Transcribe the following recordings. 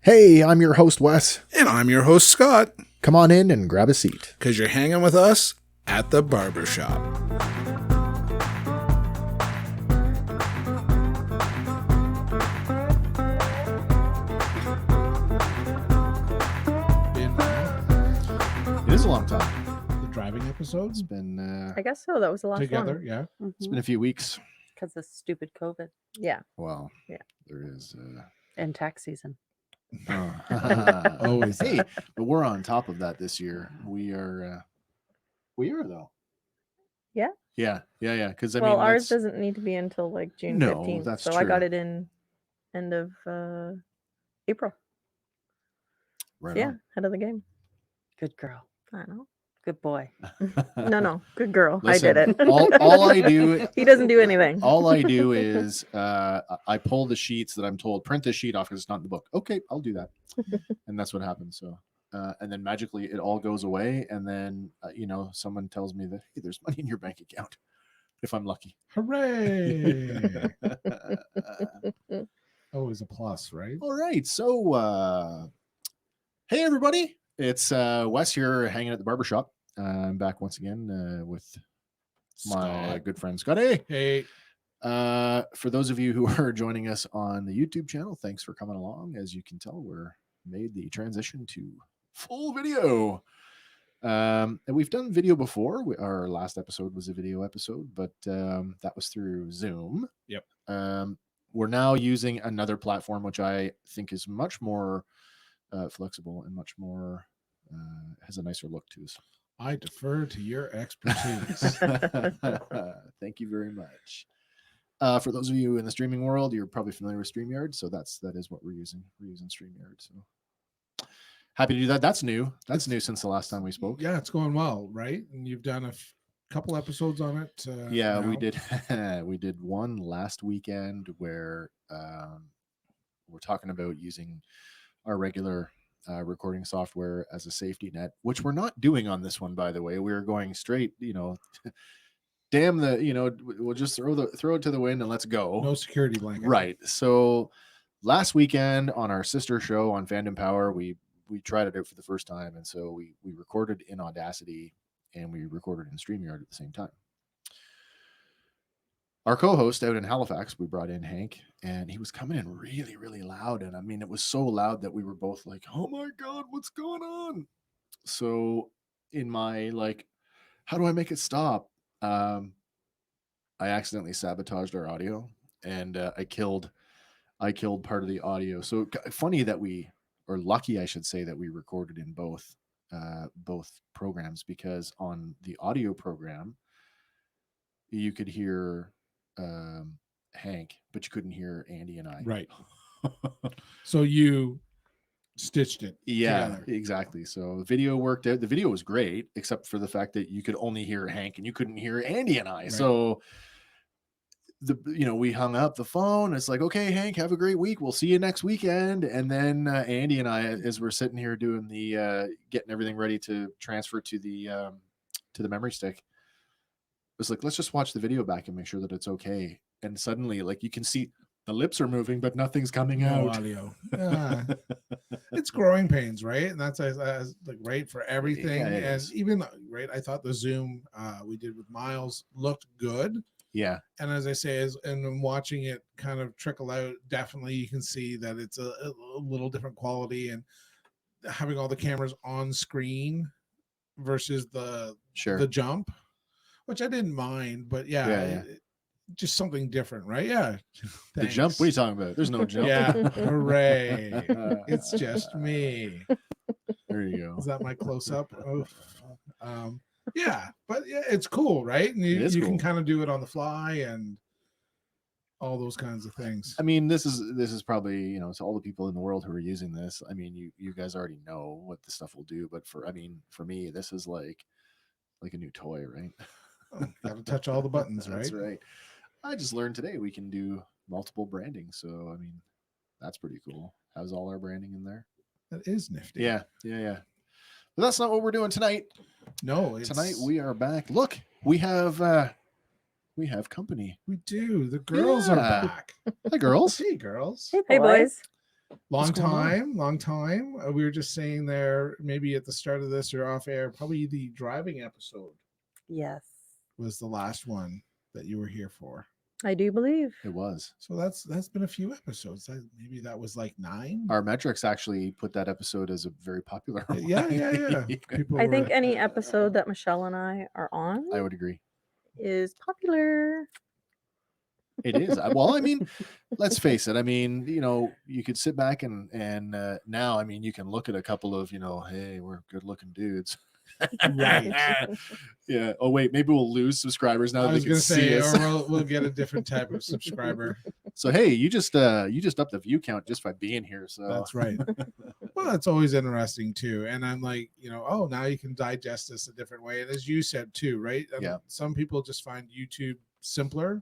Hey, I'm your host, Wes. And I'm your host, Scott. Come on in and grab a seat. Because you're hanging with us at the Barbershop. It is a long time. The driving episodes It's been I guess so. That was the last together, one. yeah. it's been a few weeks. Because of stupid COVID. Yeah. Well, Yeah. there is. And tax season. Always Hey, but we're on top of that this year. We are though. Yeah? Yeah. Because Well, ours doesn't need to be until like June No, 15th. that's so I got true. it in end of April. right Yeah, head of the game. Good girl. I know. Good boy. No, good girl. Listen, I did it. all I do. He doesn't do anything. All I do is I pull the sheets that I'm told, print this sheet off because it's not in the book. Okay, I'll do that. And that's what happens. So, and then magically it all goes away. And then, someone tells me that, hey, there's money in your bank account if I'm lucky. Hooray! Always a plus, right? All right. So, hey, everybody. It's Wes here hanging at the barbershop. I'm back once again with my Scott. good friend Scott. Hey. For those of you who are joining us on the YouTube channel, thanks for coming along. As you can tell, we're made the transition to full video. And we've done video before. Our last episode was a video episode, but that was through Zoom. Yep. We're now using another platform, which I think is much more flexible and much more has a nicer look to us. I defer to your expertise. Thank you very much. For those of you in the streaming world, you're probably familiar with StreamYard, so that is what we're using. We're using StreamYard, so happy to do that. That's new. That's new since the last time we spoke. Yeah, it's going well, right? And you've done a couple episodes on it. Yeah, now. we did. We did one last weekend where we're talking about using our regular recording software as a safety net, which we're not doing on this one, by the way. We're going straight, damn we'll just throw it to the wind and let's go. No security blanket. Right. So last weekend on our sister show on Fandom Power, we tried it out for the first time. And so we recorded in Audacity and we recorded in StreamYard at the same time. Our co-host out in Halifax, we brought in Hank, and he was coming in really, really loud. And I mean, it was so loud that we were both like, oh my God, what's going on? So in my how do I make it stop? I accidentally sabotaged our audio and I killed part of the audio. So funny that lucky, I should say, that we recorded in both programs, because on the audio program, you could hear Hank, but you couldn't hear Andy and I. Right. So you stitched it. Yeah, together. exactly. So the video worked out. The video was great, except for the fact that you could only hear Hank and you couldn't hear Andy and I. Right. So we hung up the phone. It's like, okay, Hank, have a great week. We'll see you next weekend. And then Andy and I, as we're sitting here doing the getting everything ready to transfer to the memory stick, it was like, let's just watch the video back and make sure that it's okay. And suddenly, you can see the lips are moving, but nothing's coming out. Audio. It's growing pains, right? And that's right for everything. Yeah, and even I thought the Zoom we did with Miles looked good. Yeah. And as I say, and watching it kind of trickle out, definitely you can see that it's a little different quality, and having all the cameras on screen versus the jump, which I didn't mind, but just something different, right? Yeah. The jump? What are you talking about? There's no jump. Yeah. Hooray. It's just me. There you go. Is that my close up? Yeah, but it's cool, right? And you can kind of do it on the fly and all those kinds of things. I mean, this is probably, to all the people in the world who are using this, I mean, you guys already know what the stuff will do, but for me, this is like a new toy, right? Got to touch all the buttons, right? That's right. I just learned today we can do multiple branding, so I mean, that's pretty cool. Has all our branding in there. That is nifty. Yeah. But that's not what we're doing tonight. No, tonight we are back. Look, we have company. We do. The girls are back. Hi, girls. Hey, girls. Hey, boys. Long going on? time. We were just saying there, maybe at the start of this or off air, probably the driving episode Yes, was the last one that you were here for. I do believe. It was. So that's been a few episodes. Maybe that was like 9. Our metrics actually put that episode as a very popular one. Yeah. People I think were, any episode that Michelle and I are on I would agree. is popular. It is. Well, I mean, let's face it. I mean, you could sit back and now, I mean, you can look at a couple of, hey, we're good looking dudes. right. Yeah. Oh wait, maybe we'll lose subscribers now I that they was can gonna see say, us. or we'll get a different type of subscriber. So hey, you just upped the view count just by being here. So That's right. Well, it's always interesting too. And I'm like, oh, now you can digest this a different way. And as you said too, right? Yeah. Some people just find YouTube simpler,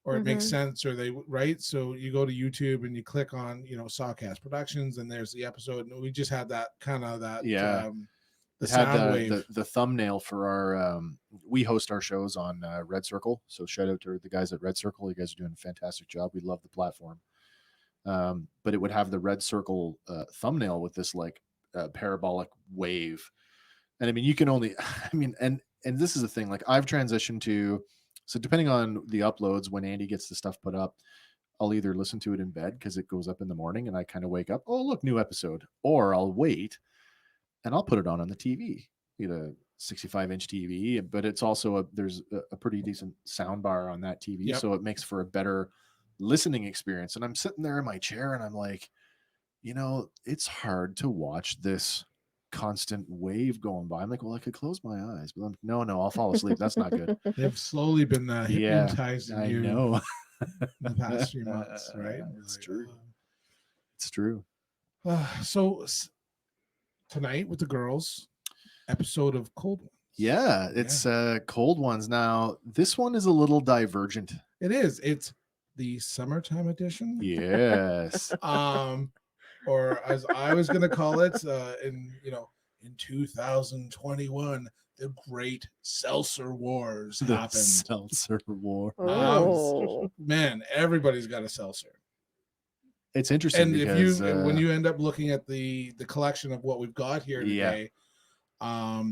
or it makes sense, or right. So you go to YouTube and you click on, Sawcast Productions, and there's the episode. And we just had that kind of that. Yeah. The it had sound wave. the thumbnail for our we host our shows on Red Circle, so shout out to the guys at Red Circle. You guys are doing a fantastic job. We love the platform. But it would have the Red Circle thumbnail with this like parabolic wave, and I mean, you can only and this is the thing, like I've transitioned to, so depending on the uploads, when Andy gets the stuff put up, I'll either listen to it in bed because it goes up in the morning and I kind of wake up, oh look, new episode, or I'll wait and I'll put it on the TV, 65-inch TV, but it's also there's a pretty decent sound bar on that TV. Yep. So it makes for a better listening experience. And I'm sitting there in my chair and I'm like, it's hard to watch this constant wave going by. I'm like, well, I could close my eyes, but no, I'll fall asleep. That's not good. They've slowly been hypnotizing I you know. in the past few months, right? It's true. It's true. So tonight with the girls, episode of Cold Ones. Yeah, it's Cold Ones. Now, this one is a little divergent. It is. It's the summertime edition. Yes. Or as I was going to call it, in 2021, the Great Seltzer Wars happened. Seltzer War. Oh, Man, everybody's got a seltzer. It's interesting, And because when you end up looking at the collection of what we've got here today, I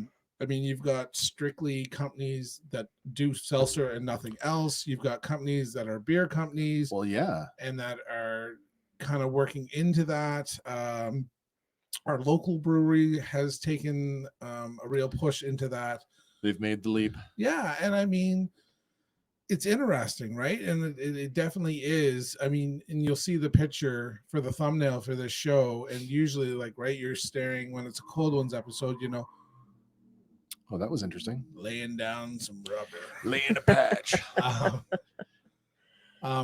mean, you've got strictly companies that do seltzer and nothing else. You've got companies that are beer companies, well, yeah, and that are kind of working into that. Our local brewery has taken a real push into that. they've made the leap. Yeah, and I mean, it's interesting, right? And it definitely is. I mean, and you'll see the picture for the thumbnail for this show, and usually, like, right, you're staring when it's a Cold Ones episode, Oh, that was interesting. laying down some rubber, Laying a patch.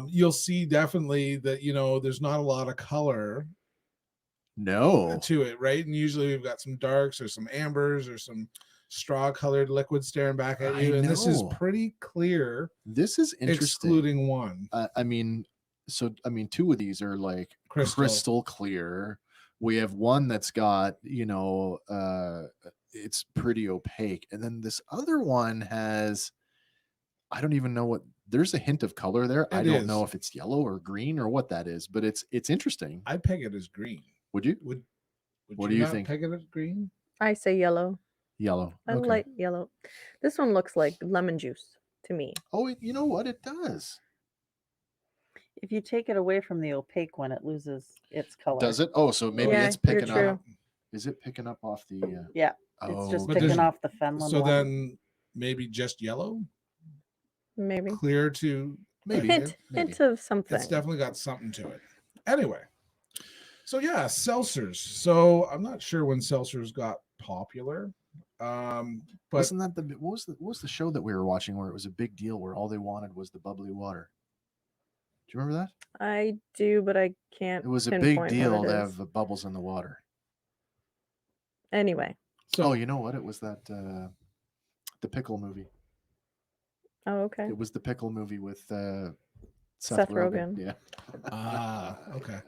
You'll see definitely that there's not a lot of color No. to it, right? And usually we've got some darks or some ambers or some straw colored liquid staring back at you, and this is pretty clear. This is interesting, excluding one. I mean, two of these are like crystal clear. We have one that's got it's pretty opaque, and then this other one has, I don't even know what, there's a hint of color there. I don't know if it's yellow or green or what that is, but it's interesting. I'd peg it as green. Would you? Would what do you think? Peg it as green? I say yellow. Yellow. I like yellow. This one looks like lemon juice to me. Oh, you know what? It does. If you take it away from the opaque one, it loses its color. Does it? Oh, so maybe it's picking up. Is it picking up off the? Yeah. It's just picking off the Fenland. So then maybe just yellow. Maybe clear to maybe hint of something. It's definitely got something to it. Anyway, so yeah, seltzers. So I'm not sure when seltzers got popular. But wasn't that what was the show that we were watching where it was a big deal where all they wanted was the bubbly water? Do you remember that? I do, but I can't. It was a big deal to have the bubbles in the water. Anyway. So you know what? It was that the pickle movie. Oh, okay. It was the pickle movie with Seth Rogen. Yeah. Okay.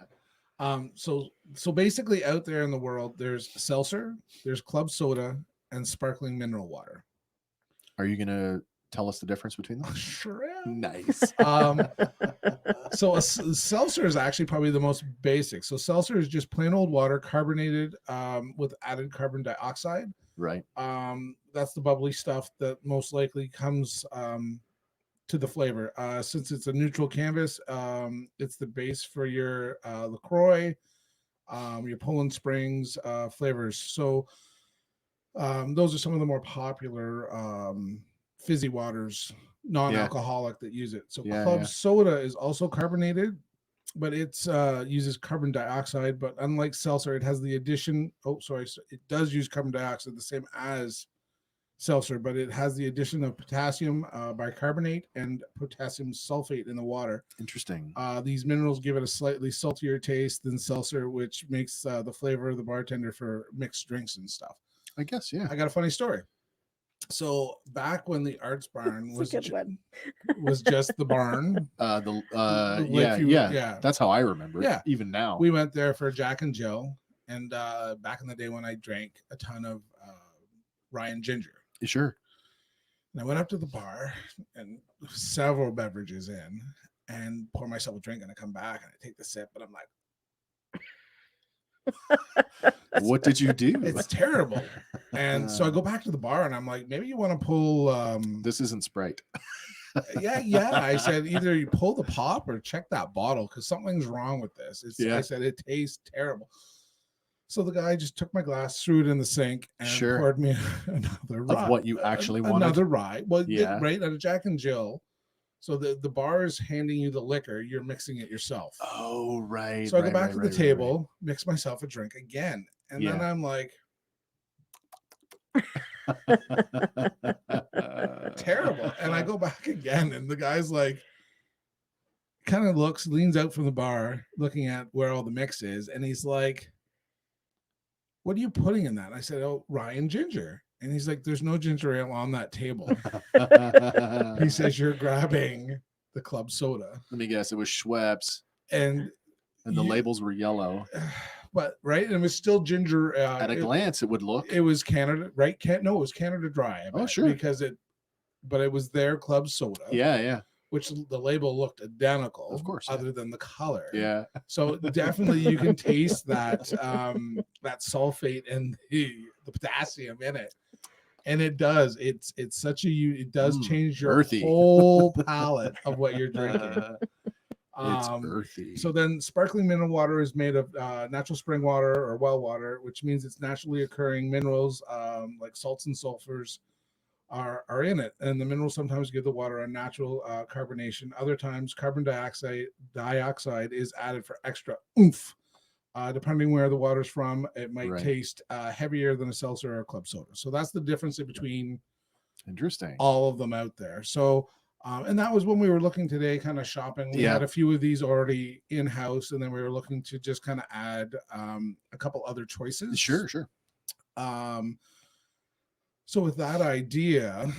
So basically out there in the world, there's seltzer, there's club soda, and sparkling mineral water. Are you gonna tell us the difference between them? Sure am. Nice. So seltzer is actually probably the most basic. So seltzer is just plain old water carbonated with added carbon dioxide. Right. That's the bubbly stuff that most likely comes to the flavor. Since it's a neutral canvas, it's the base for your LaCroix, your Poland Springs flavors. So those are some of the more popular fizzy waters, non-alcoholic that use it. So club soda is also carbonated, but it's uses carbon dioxide. But unlike seltzer, it has the addition. It does use carbon dioxide the same as seltzer, but it has the addition of potassium bicarbonate and potassium sulfate in the water. Interesting. These minerals give it a slightly saltier taste than seltzer, which makes the flavor of the bartender for mixed drinks and stuff. I guess, yeah. I got a funny story. So back when the Arts Barn was just the barn, yeah, that's how I remember it. Yeah, even now we went there for Jack and Jill, and back in the day when I drank a ton of Ryan Ginger. Sure. And I went up to the bar and several beverages in, and pour myself a drink, and I come back and I take the sip, and I'm like, what did you do? It's terrible. And so I go back to the bar and I'm like, maybe you want to pull this isn't Sprite. yeah. I said either you pull the pop or check that bottle because something's wrong with this. I said it tastes terrible. So the guy just took my glass, threw it in the sink, and poured me another rye. Of what you actually wanted? Another rye. Well, right at a Jack and Jill. So the bar is handing you the liquor, you're mixing it yourself. Oh, right. So I go back to the table, mix myself a drink again. And then I'm like, terrible. And I go back again, and the guy's like, kind of leans out from the bar, looking at where all the mix is. And he's like, what are you putting in that? And I said, oh, Ryan Ginger. And he's like, there's no ginger ale on that table. He says, you're grabbing the club soda. Let me guess. It was Schweppes. And the labels were yellow. But, right? And it was still ginger. At a glance, it would look. It was Canada, right? No, it was Canada Dry. Oh, sure. Because it was their club soda. Yeah. Which the label looked identical. Of course. Other than the color. Yeah. So definitely you can taste that that sulfate and the potassium in it. And it does. It's such it does change your earthy. whole palate of what you're drinking. It's earthy. So then sparkling mineral water is made of natural spring water or well water, which means it's naturally occurring minerals like salts and sulfurs are in it. And the minerals sometimes give the water a natural carbonation. Other times carbon dioxide is added for extra oomph. Depending where the water's from, it might taste heavier than a seltzer or a club soda. So that's the difference between all of them out there. So, and that was when we were looking today, kind of shopping. We had a few of these already in-house, and then we were looking to just kind of add a couple other choices. Sure. So with that idea,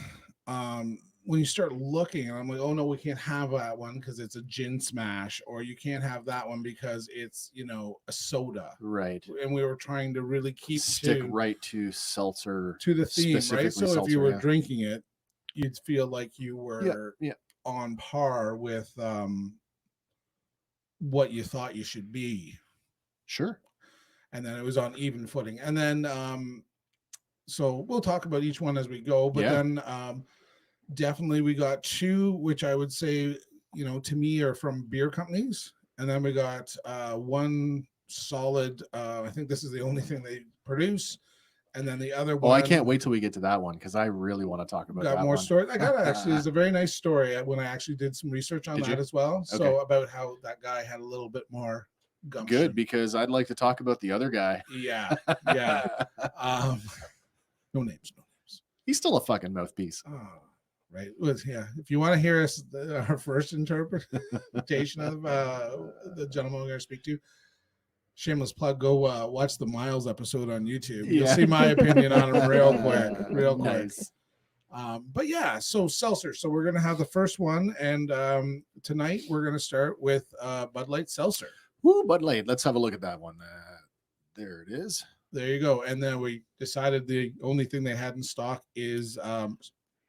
when you start looking, and I'm like, oh no, we can't have that one because it's a gin smash, or you can't have that one because it's a soda, right? And we were trying to really stick right to seltzer, to the theme, right? So seltzer, if you were drinking it, you'd feel like you were on par with what you thought you should be. Sure. And then it was on even footing, and then so we'll talk about each one as we go, but then definitely we got two, which I would say, to me are from beer companies. And then we got one solid, I think this is the only thing they produce. And then the other one. Well, I can't wait till we get to that one because I really want to talk about that. Got more stories. I got actually, it's a very nice story when I actually did some research on that as well. Okay. So about how that guy had a little bit more gumption. Good, because I'd like to talk about the other guy. Yeah. No names. He's still a fucking mouthpiece. Oh. Right. If you want to hear us, our first interpretation of the gentleman we're going to speak to, shameless plug, go watch the Miles episode on YouTube. You'll see my opinion on him real quick. Nice. But so seltzer. So we're going to have the first one. And tonight we're going to start with Bud Light Seltzer. Woo, Bud Light. Let's have a look at that one. There it is. There you go. And then we decided the only thing they had in stock is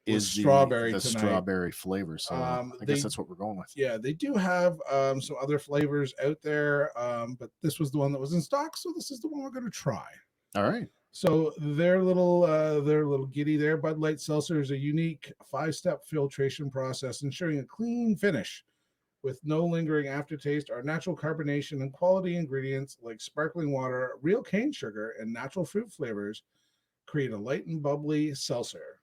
is strawberry the tonight. strawberry flavor. So I guess They- that's what we're going with. Yeah, they do have some other flavors out there, but this was the one that was in stock, so this is the one we're going to try. All right. So their little giddy there, Bud Light Seltzer is a unique 5-step filtration process ensuring a clean finish with no lingering aftertaste. Our natural carbonation and quality ingredients like sparkling water, real cane sugar, and natural fruit flavors create a light and bubbly seltzer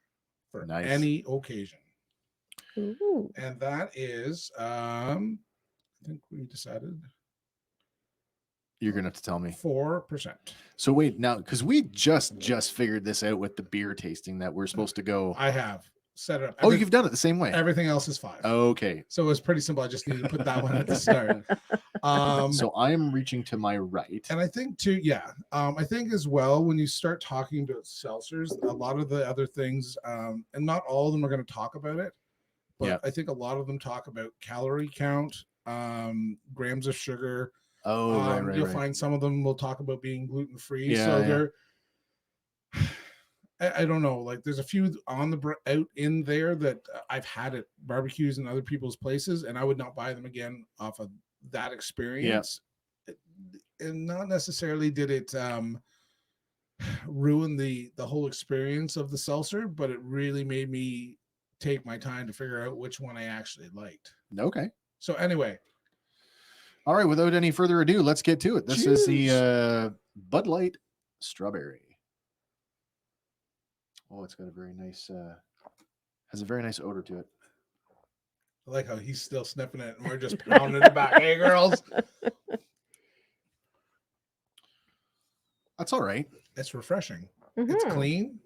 for Nice. any occasion. Ooh. And that is I think we decided You're gonna have to tell me. 4%. So wait, now because we just figured this out with the beer tasting that we're supposed to go. I have set it up. Oh, you've done it the same way. Everything else is 5. Okay. So it was pretty simple. I just needed to put that one at the start. So I'm reaching to my right. And I think too, yeah. I think as well when you start talking about seltzers, a lot of the other things, and not all of them are going to talk about it, but Yeah. I think a lot of them talk about calorie count, grams of sugar. Oh, right. You'll find some of them will talk about being gluten free. Yeah, So yeah. they're I don't know, like there's a few on the out in there that I've had at barbecues and other people's places, and I would not buy them again off of that experience. And not necessarily did it ruin the whole experience of the seltzer, but it really made me take my time to figure out which one I actually liked. Okay. So anyway, All right. Without any further ado, let's get to it. This is the Cheers. Bud Light Strawberry. Oh, it's got a very nice, has a very nice odor to it. I like how he's still sniffing it and we're just pounding it back. Hey, girls. That's all right. It's refreshing. It's Mhm. clean.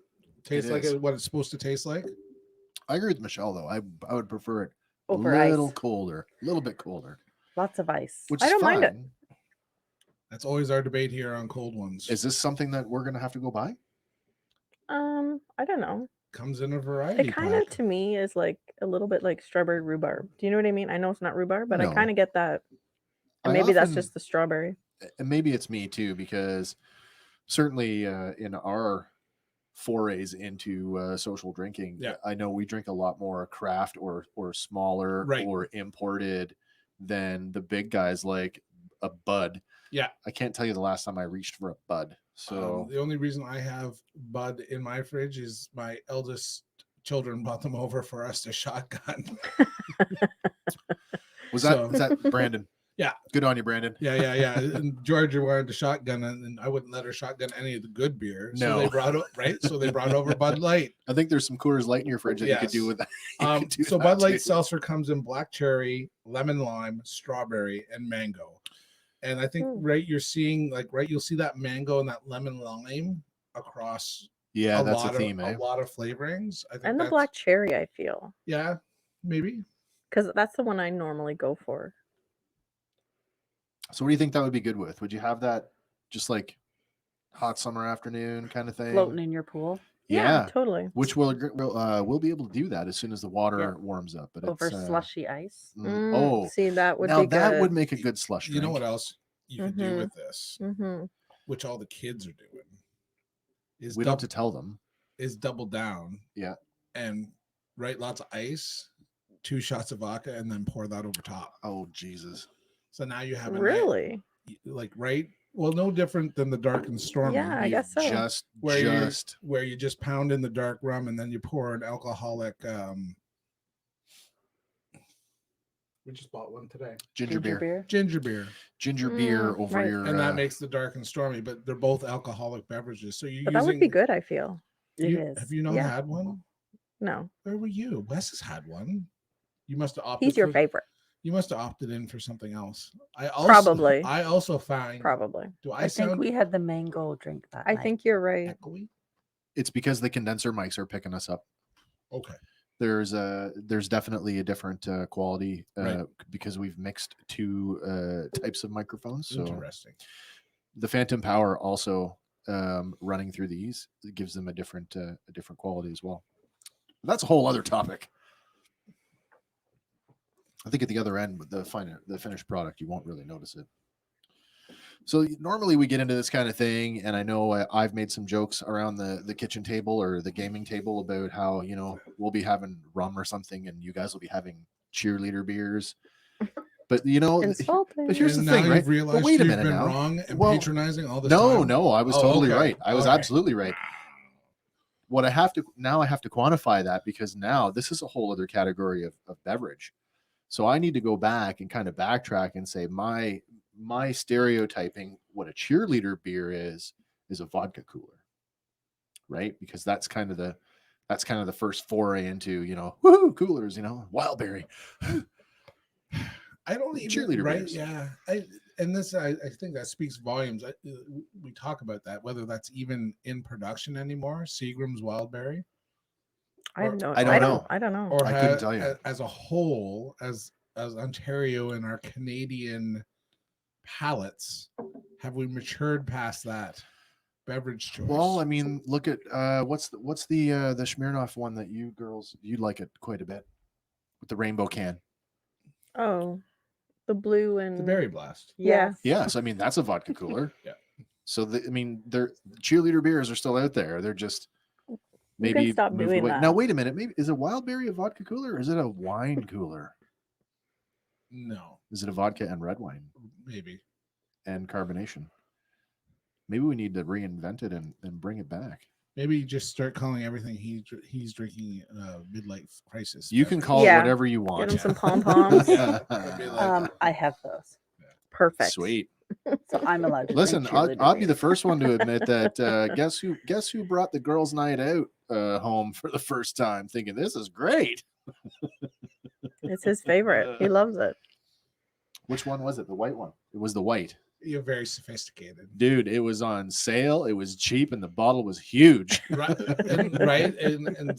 Tastes like is. what it's supposed to taste like. I agree with Michelle, though. I would prefer it Over a little ice. colder, a little bit colder. Lots of ice. Which I is don't mind it. fine. That's always our debate here on cold ones. Is this something that we're going to have to go buy? I don't know. Comes in a variety It kind of pack. to me is like a little bit like strawberry rhubarb. Do you know what I mean? I know it's not rhubarb, but No. I kind of get that. And I maybe that's often- just the strawberry. And maybe it's me too, because certainly in our forays into social drinking, Yeah. I know we drink a lot more craft or smaller Right. or imported than the big guys like a Bud. Yeah. I can't tell you the last time I reached for a Bud. So The only reason I have Bud in my fridge is my eldest children brought them over for us to shotgun. was so- that Brandon? Yeah. Good on you, Brandon. Yeah. And Georgia wanted to shotgun, and I wouldn't let her shotgun any of the good beer. So No. they brought So they brought over Bud Light. I think there's some Coors Light in your fridge that you could do Yes. with that. You could do So that Bud Light too. Seltzer comes in black cherry, lemon lime, strawberry, and mango. And I think you'll see that mango and that lemon lime across Yeah, that's a theme, a eh? lot of flavorings. I think And the that's- black cherry, I feel. Yeah, maybe. Because that's the one I normally go for. So what do you think that would be good with? Would you have that just like hot summer afternoon kind of thing? Floating in your pool Yeah. Totally. Which we'll be able to do that as soon as the water warms up. But over it's slushy ice. oh, See, that would now be that good. would make a good slush drink. You know what else you could do Mhm. with this, Mm-hmm. which all the kids are doing, is We don't have to tell them. double down. Yeah. And lots of ice, 2 shots of vodka, and then pour that over top. Oh Jesus! So now you have a Really? well, no different than the dark and stormy. Yeah, I guess so. Where you just pound in the dark rum and then you pour an alcoholic. We just bought one today. Ginger beer. Ginger beer, Ginger beer over right. your. and that makes the dark and stormy. But they're both alcoholic beverages. So you're But that would be good, I feel. It You, is. have you not Yeah. had one? No, Where were you? Wes has had one. You must have opted. he's your for- favorite. You must have opted in for something else. Probably. I also find. Probably. Do I I think sound we had the mango drink that I night. think you're right. echoey? It's because the condenser mics are picking us up. Okay. There's definitely a different quality Right. because we've mixed 2 types of microphones. So Interesting. the Phantom Power also running through these gives them a different quality as well. That's a whole other topic. I think at the other end, with the finished product, you won't really notice it. So normally we get into this kind of thing, and I know I've made some jokes around the kitchen table or the gaming table about how, you know, we'll be having rum or something, and you guys will be having cheerleader beers. But you know, Insulting. but here's And the now thing, you've right? But realized wait a you've minute been now. wrong and Well, patronizing all this No, time. no, I was Oh, totally okay. right. I was Okay. absolutely right. What I have to quantify that, because now this is a whole other category of beverage. So I need to go back and kind of backtrack and say my stereotyping what a cheerleader beer is a vodka cooler, right? Because that's kind of the first foray into, you know, woohoo, coolers, you know, wild berry. I don't even Cheerleader right. beers. Yeah, I think that speaks volumes. We talk about that, whether that's even in production anymore. Seagram's Wildberry, I don't know. I don't know. I don't know. or I couldn't tell you. as a whole, as Ontario and our Canadian palates, have we matured past that beverage choice? Well, I mean, look at what's the Smirnoff one that you girls, you like it quite a bit, with the rainbow can. Oh, the blue and the Berry Blast. Yeah. Yes. Yes, I mean that's a vodka cooler. Yeah. So I mean, their cheerleader beers are still out there. They're just maybe stop moved doing away. that. Now wait a minute. Maybe is a wild berry a vodka cooler or is it a wine cooler? No, Is it a vodka and red wine maybe. and carbonation? Maybe we need to reinvent it and bring it back. Maybe you just start calling everything he's drinking midlife crisis. You can beverage. call it Yeah. whatever you Get want. him some pom poms. It'd be like, I have those, Perfect. Sweet. so I'm allowed to. Listen, drink I'll cheerleader be the beer. first one to admit that. Guess who brought the girls' night out home for the first time, thinking this is great. It's his favorite. He loves it. Which one was it? The white one. It was the white. you're very sophisticated. Dude, it was on sale. It was cheap, and the bottle was huge. Right, and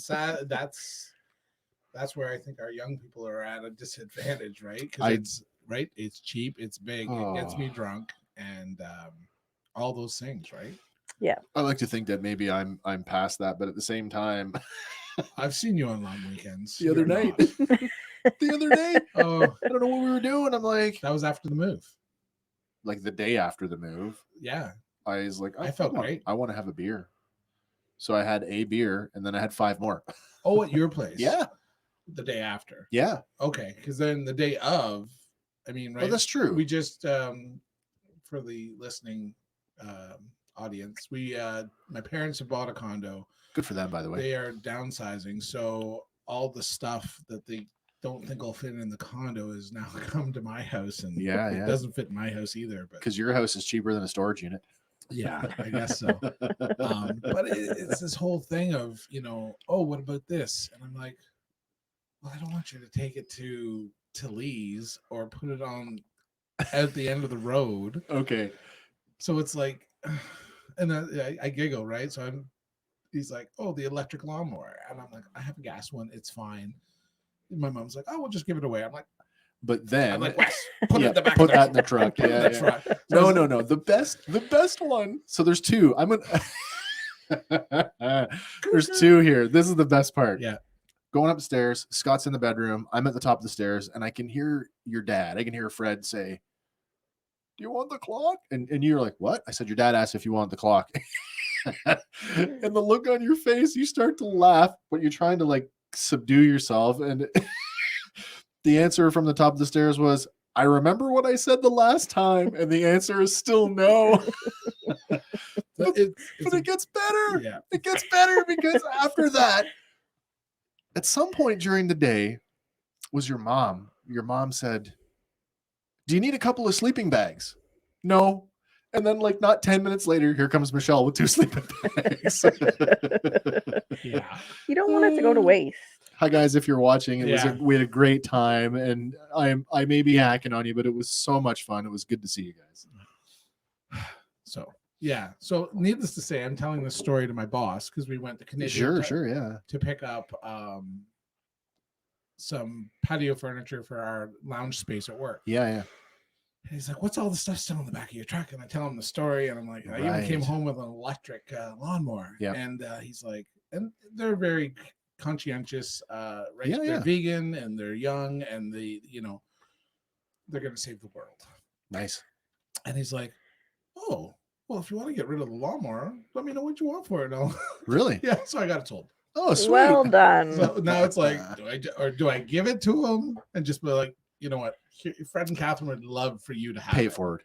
that's where I think our young people are at a disadvantage, right? Because it's cheap, it's big, it gets me Oh. drunk, and all those things, right? I like to think that maybe I'm past that, but at the same time, I've seen you on long weekends. the other You're night, not. the other day, Oh, I don't know what we were doing. I'm like that was after the move. the day after the move, Yeah, I was like, I felt great. I want to have a beer. So I had a beer, and then I had 5 more. Oh, at your place? Yeah, The day after. yeah. Okay, because then the day of, I mean, right? Well, that's true. We just for the listening audience, my parents have bought a condo. Good for them, by the way. They are downsizing, so all the stuff that they don't think will fit in the condo is now come to my house, and Yeah, it yeah. doesn't fit in my house either. But Because your house is cheaper than a storage unit. yeah, I guess so. But it's this whole thing of, oh, what about this? And I'm like, well, I don't want you to take it to Lee's or put it on at the end of the road. Okay. So it's like, and I giggle, right? So he's like, oh, the electric lawnmower. And I'm like, I have a gas one. It's fine. My mom's like, oh, we'll just give it away. I'm like, Wes, put it in the back put of the that in the truck. put it in Yeah, the yeah. truck. So No, it's- no. The best one. So there's 2. There's 2 here. This is the best part. Yeah. Going upstairs, Scott's in the bedroom. I'm at the top of the stairs, and I can hear your dad. I can hear Fred say, "Do you want the clock?" And you're like, "What?" I said, "Your dad asked if you want the clock." And the look on your face, you start to laugh, but you're trying to subdue yourself. And the answer from the top of the stairs was, "I remember what I said the last time," and the answer is still no. but But it gets better. yeah. It gets better because after that, at some point during the day, was your mom. Your mom said, "Do you need a couple of sleeping bags?" No. And then, not 10 minutes later, here comes Michelle with 2 sleeping bags. Yeah. You don't want it to go to waste. Hi guys, if you're watching, Yeah. we had a great time, and I may be hacking on you, but it was so much fun. It was good to see you guys. So yeah. So needless to say, I'm telling this story to my boss because we went to Canadian Sure, yeah. to pick up some patio furniture for our lounge space at work. Yeah. And he's like, "What's all the stuff still in the back of your truck?" And I tell him the story, and I'm like, "I even came Right. home with an electric lawnmower." Yeah. And he's like, and they're very conscientious, right? Yeah, They're yeah. vegan and they're young, and they're going to save the world. Nice. And he's like, oh, well, if you want to get rid of the lawnmower, let me know what you want for it. And Really? yeah, so I got it sold. Oh, sweet. Well done. So now it's like, do I give it to him and just be like, you know what, Fred and Catherine would love for you to have Pay it. for it.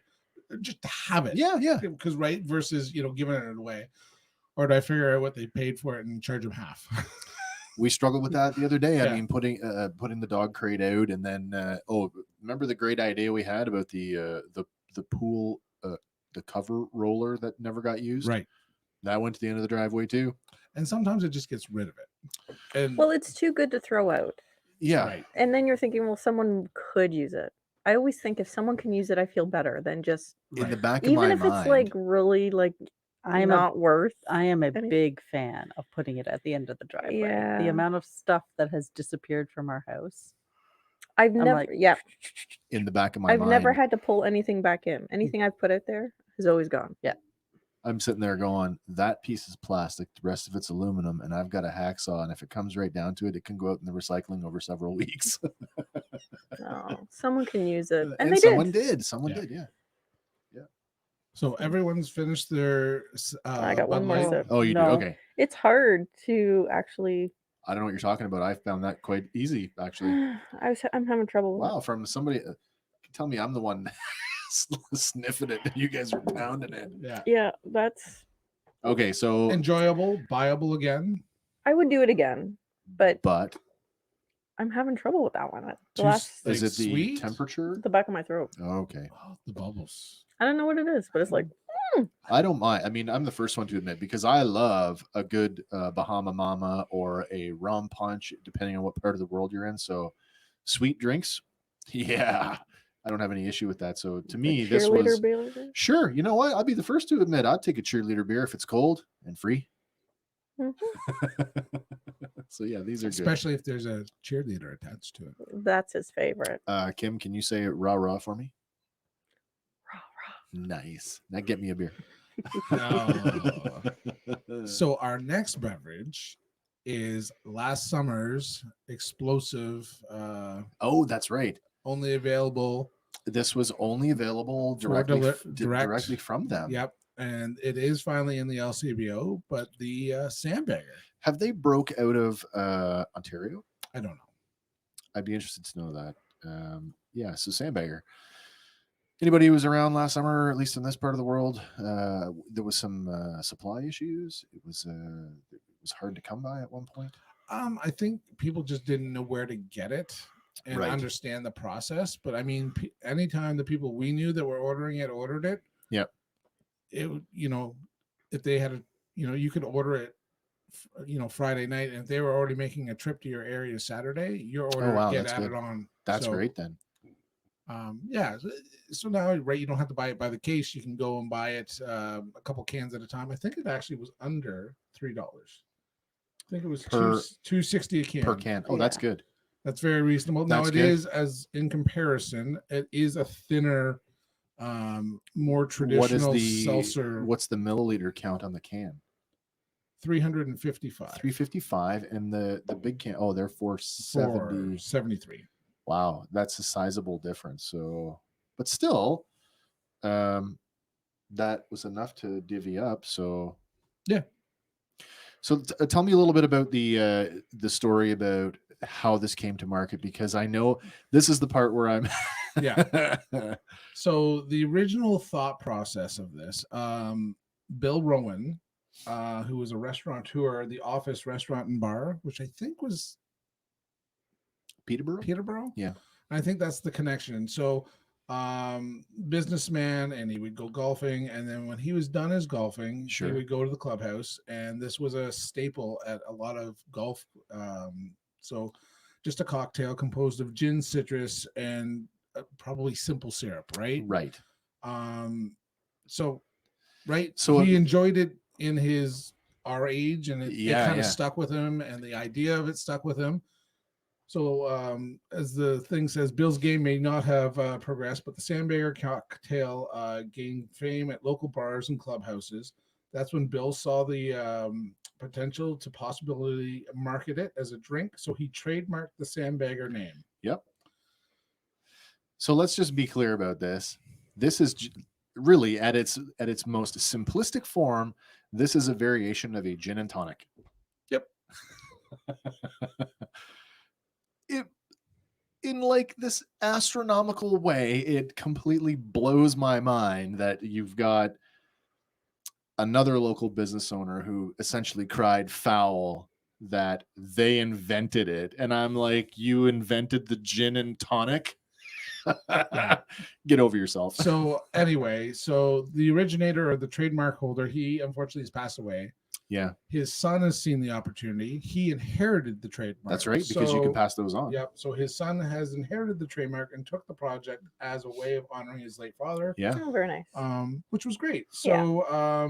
Just to have it. Yeah, yeah. Because right versus giving it away, or do I figure out what they paid for it and charge them half? We struggled with that the other day. I Yeah. mean, putting the dog crate out, and then remember the great idea we had about the pool the cover roller that never got used? Right. That went to the end of the driveway too. And sometimes it just gets rid of it. And Well, it's too good to throw out. Yeah. right. And then you're thinking, well, someone could use it. I always think if someone can use it, I feel better than just, In the Right. back of even my if mind, it's like really like I'm not worth. I am a Any- big fan of putting it at the end of the driveway. Yeah. The amount of stuff that has disappeared from our house. I've I'm never, like, yeah, in the back of my I've mind, never had to pull anything back in. Anything I've put out there has always gone. Yeah. I'm sitting there going, that piece is plastic, the rest of it's aluminum, and I've got a hacksaw, and if it comes right down to it, it can go out in the recycling over several weeks. Oh, someone can use it, and, and they someone did. did. Someone Yeah. did, yeah. So everyone's finished their. I got one Bud more Light. sip. Oh, you No. do? Okay. It's hard to actually. I don't know what you're talking about. I found that quite easy, actually. I'm having trouble with Wow, from somebody, tell me I'm the one sniffing it, and you guys are pounding it. Yeah. it. Yeah, that's. Okay, so Enjoyable, buyable again. I would do it again, but but I'm having trouble with that one. The Too last, Like is it the sweet? temperature? the back of my throat. Okay. Oh, the bubbles. I don't know what it is, but it's like, I don't mind. I mean, I'm the first one to admit, because I love a good Bahama Mama or a rum punch, depending on what part of the world you're in. So, sweet drinks, yeah, I don't have any issue with that. So, to me, this cheerleader was beer. sure. You know what? I'll be the first to admit I'd take a cheerleader beer if it's cold and free. Mhm. So, yeah, these are good. Especially if there's a cheerleader attached to it. That's his favorite. Kim, can you say rah rah for me? Nice. Now get me a beer. Oh. So our next beverage is last summer's explosive, Oh, that's right. only available. This was only available For directly, direct. directly from them. Yep. And it is finally in the LCBO, but the Sandbagger. Have they broke out of Ontario? I don't know. I'd be interested to know that. Yeah, so Sandbagger. Anybody who was around last summer, at least in this part of the world, there was some supply issues. It was hard to come by at one point. I think people just didn't know where to get it and Right. understand the process. But I mean, anytime the people we knew that were ordering it ordered it, Yep. It if they had you could order it, Friday night, and if they were already making a trip to your area Saturday, your order wow, would get that's added good. on. That's So, great then. Yeah. So now, right, you don't have to buy it by the case. You can go and buy it a couple cans at a time. I think it actually was under $3. I think it was $2.60 a can Per can. Oh, that's Yeah. good. That's very reasonable. Now That's it good. is, as in comparison, it is a thinner, more traditional seltzer. What's the milliliter count on the can? 355 355, and the big can. Oh, they're 470. 73. Wow, that's a sizable difference. So, but still, that was enough to divvy up. So, Yeah. So tell me a little bit about the story about how this came to market, because I know this is the part where I'm. Yeah. So the original thought process of this, Bill Rowan, who was a restaurateur, the Office Restaurant and Bar, which I think was Peterborough. Yeah. I think that's the connection. So businessman, and he would go golfing, and then when he was done his golfing, Sure. he would go to the clubhouse, and this was a staple at a lot of golf. So just a cocktail composed of gin, citrus, and probably simple syrup, right? Right. So So he enjoyed it in our age, and it Yeah, kind of yeah. stuck with him, and the idea of it stuck with him. So, as the thing says, Bill's game may not have progressed, but the Sandbagger cocktail gained fame at local bars and clubhouses. That's when Bill saw the potential to possibly market it as a drink. So he trademarked the Sandbagger name. Yep. So let's just be clear about this. This is really at its most simplistic form, this is a variation of a gin and tonic. Yep. It, in like this astronomical way, it completely blows my mind that you've got another local business owner who essentially cried foul that they invented it. And I'm like, you invented the gin and tonic? Get over yourself. So anyway, so the originator or the trademark holder, he unfortunately has passed away. Yeah, His son has seen the opportunity. He inherited the trademark. that's right, because you can So- pass those on. Yep. So his son has inherited the trademark and took the project as a way of honoring his late father, Yeah. Oh, very nice. which was great. Yeah. So,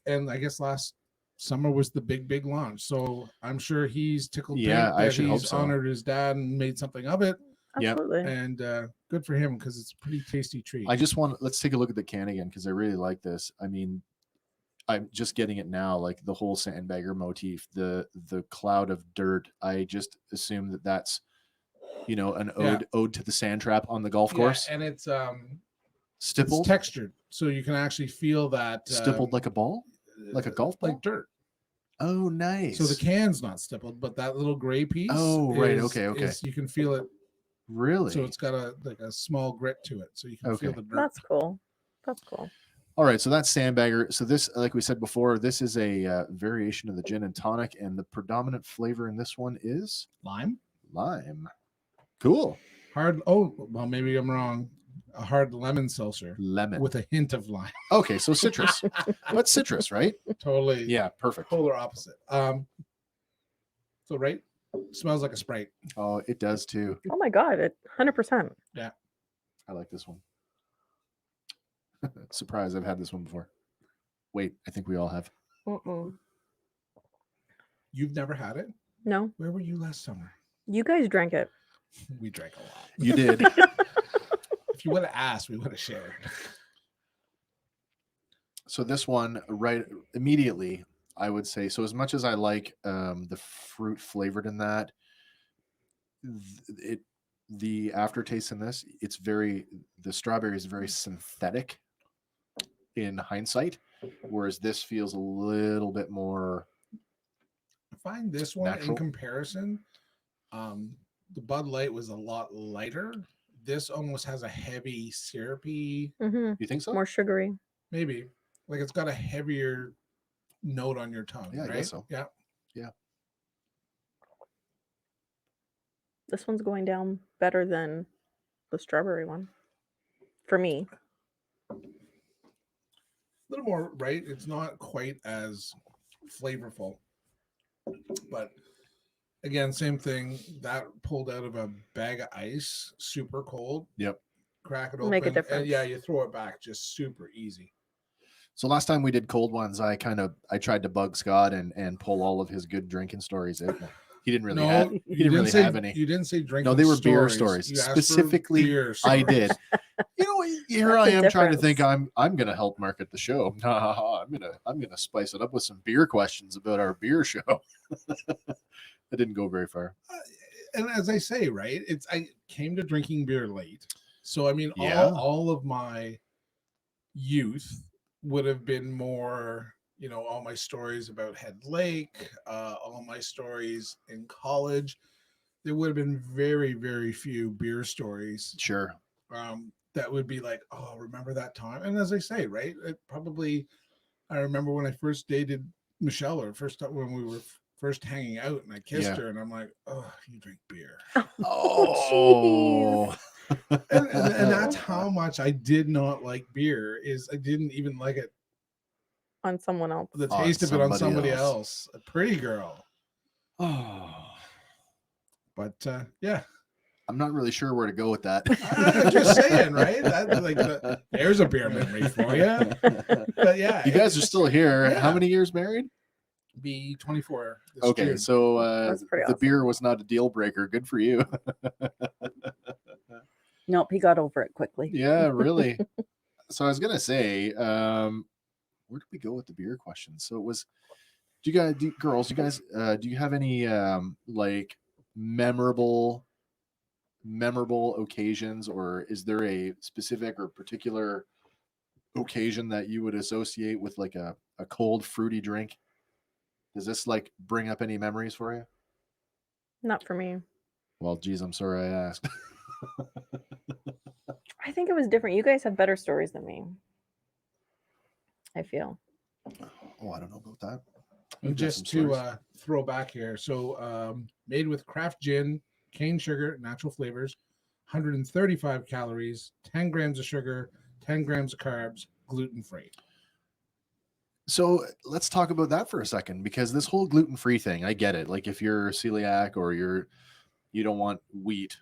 and I guess last summer was the big launch. So I'm sure he's tickled Yeah, pink I that should hope he's so. honored his dad and made something of it. Yep. Absolutely. And good for him because it's a pretty tasty treat. I just want, let's take a look at the can again because I really like this. I mean, I'm just getting it now, like the whole sandbagger motif, the cloud of dirt. I just assume that that's, you know, an ode to the sand trap on the golf course. And it's Stippled, textured, so you can actually feel that stippled like a ball, like a golf ball. like dirt. Oh, nice. So the can's not stippled, but that little gray piece. Oh, right. is- Okay. is- you can feel it. Really? So it's got a small grit to it, so you can feel Okay. the dirt. That's cool. That's cool. All right, so that's sandbagger. So this, like we said before, this is a variation of the gin and tonic, and the predominant flavor in this one is Lime, lime. Cool. hard. Oh, well, maybe I'm wrong. A hard lemon seltzer Lemon. with a hint of lime. Okay, so citrus. But citrus, right? Totally. Yeah, perfect. Polar opposite. So right, smells like a Sprite. Oh, it does too. Oh my god, it 100%. I like this one. Surprise, I've had this one before. Wait, I think we all have. Mm-mm. You've never had it? No, Where were you last summer? you guys drank it. We drank a lot. You did. If you would have asked, we would have shared. So this one, right immediately, I would say. So as much as I like the fruit flavored in that, the aftertaste in this, the strawberry is very synthetic in hindsight, whereas this feels a little bit more. I find this one Natural. in comparison, the Bud Light was a lot lighter. This almost has a heavy syrupy, Mm-hmm. You think so? More sugary. maybe like it's got a heavier note on your tongue. Yeah, I right? guess so. Yeah. This one's going down better than the strawberry one. For me. A little more, right? It's not quite as flavorful, but again, same thing. That pulled out of a bag of ice, super cold. Yep. Crack it open. Make a and difference. yeah, you throw it back just super easy. So last time we did cold ones, I tried to bug Scott and pull all of his good drinking stories out. He didn't really have. He didn't really have any. You didn't say drinking. No, they were beer stories. You asked for Specifically, beer I stories. did. You know, here That's I the am trying to think difference. I'm gonna help market the show. I'm gonna spice it up with some beer questions about our beer show. I didn't go very far. And as I say, right, I came to drinking beer late, so I mean, Yeah. all of my youth would have been more, all my stories about Head Lake, all my stories in college. There would have been very, very few beer stories Sure. that would be like, oh, remember that time? And as I say, right, I remember when I first dated Michelle, or first time when we were first hanging out, and I kissed Yeah. her, and I'm like, oh, you drink beer. Oh. and that's how much I did not like beer. Is I didn't even like it, On someone else. the On taste of it on somebody somebody else. else, a pretty girl. Oh. But yeah, I'm not really sure where to go with that. I'm just saying, right? There's a beer memory for you. But yeah, You guys are still here. Yeah. How many years married? be 24. This Okay, June. so That's pretty the awesome. beer was not a deal breaker. Good for you. Nope, he got over it quickly. Yeah, really. So I was gonna say, where did we go with the beer question? So it was, girls, do you have any like memorable occasions, or is there a specific or particular occasion that you would associate with like a cold fruity drink? Does this like bring up any memories for you? Not for me. Well, geez, I'm sorry I asked. I think it was different. You guys have better stories than me. I feel. Oh, I don't know about that. And You've got just some to stories. throw back here, so made with craft gin, cane sugar, natural flavors, 135 calories, 10 grams of sugar, 10 grams of carbs, gluten free. So let's talk about that for a second, because this whole gluten-free thing, I get it. Like if you're celiac or you don't want wheat,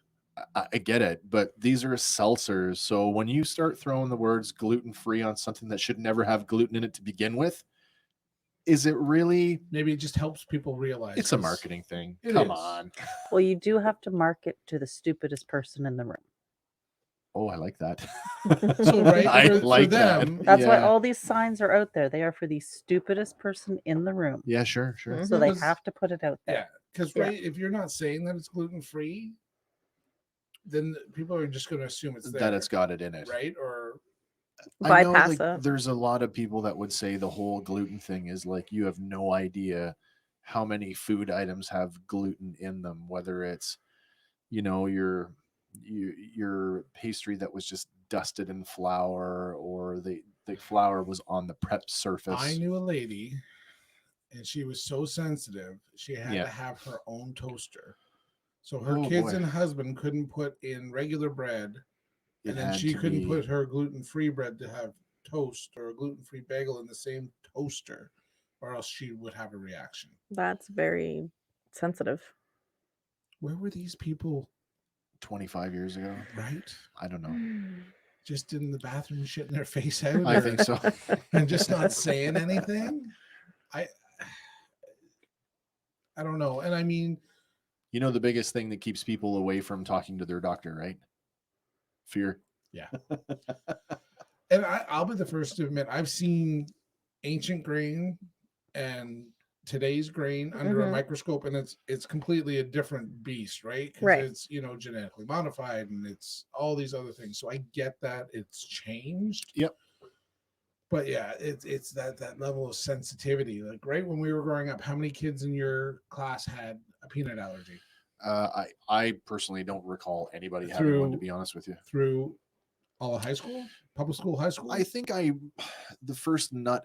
I get it. But these are seltzers. So when you start throwing the words gluten-free on something that should never have gluten in it to begin with, is it really? Maybe it just helps people realize It's a 'cause marketing thing. it Come is. on. Well, you do have to market to the stupidest person in the room. Oh, I like that. So, right, I for like them, that. That's why Yeah. all these signs are out there. They are for the stupidest person in the room. Yeah, sure. So they Because- have to put it out there. Yeah, because Yeah. right, if you're not saying that it's gluten free, then people are just going to assume it's there, That it's got it in it. right? Or I know, Bypass like, it. there's a lot of people that would say the whole gluten thing is like you have no idea how many food items have gluten in them, whether it's, your pastry that was just dusted in flour, or the flour was on the prep surface. I knew a lady, and she was so sensitive, she had Yeah. to have her own toaster. So her Oh, kids boy. and husband couldn't put in regular bread, It and then had she to couldn't be- put her gluten-free bread to have toast or a gluten-free bagel in the same toaster, or else she would have a reaction. That's very sensitive. Where were these people, 25 years ago. right? I don't know. Just in the bathroom shitting their face out? I or- think so. and just not saying anything? I don't know. And I mean, You know the biggest thing that keeps people away from talking to their doctor, right? Fear. and I'll be the first to admit I've seen ancient grain and today's grain under a Mhm. microscope, and it's completely a different beast, right? Because Right. it's genetically modified and it's all these other things. So I get that it's changed. Yep. But yeah, it's that level of sensitivity. Like right when we were growing up, how many kids in your class had a peanut allergy? I personally don't recall anybody having one, to be honest with you. Through all of high school, public school, high school. I think the first nut.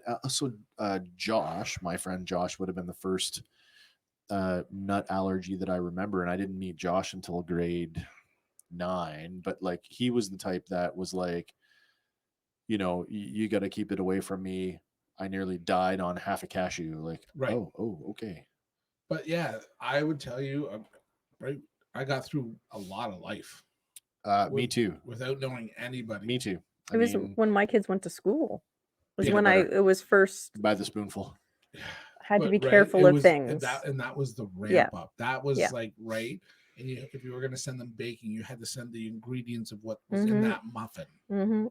Josh, my friend Josh, would have been the first nut allergy that I remember, and I didn't meet Josh until grade 9. But like, he was the type that was like, you got to keep it away from me. I nearly died on half a cashew. Like, Right. Oh, okay. But yeah, I would tell you, right, I got through a lot of life Me too. without knowing anybody. Me too. It was when my kids went to school. It was Peanut when butter. it was first By the spoonful. had to But, be right, careful it of was- things. and that was the ramp Yeah. up. That was Yeah. like right. And if you were going to send them baking, you had to send the ingredients of what was in Mhm. that muffin. Mm-hmm.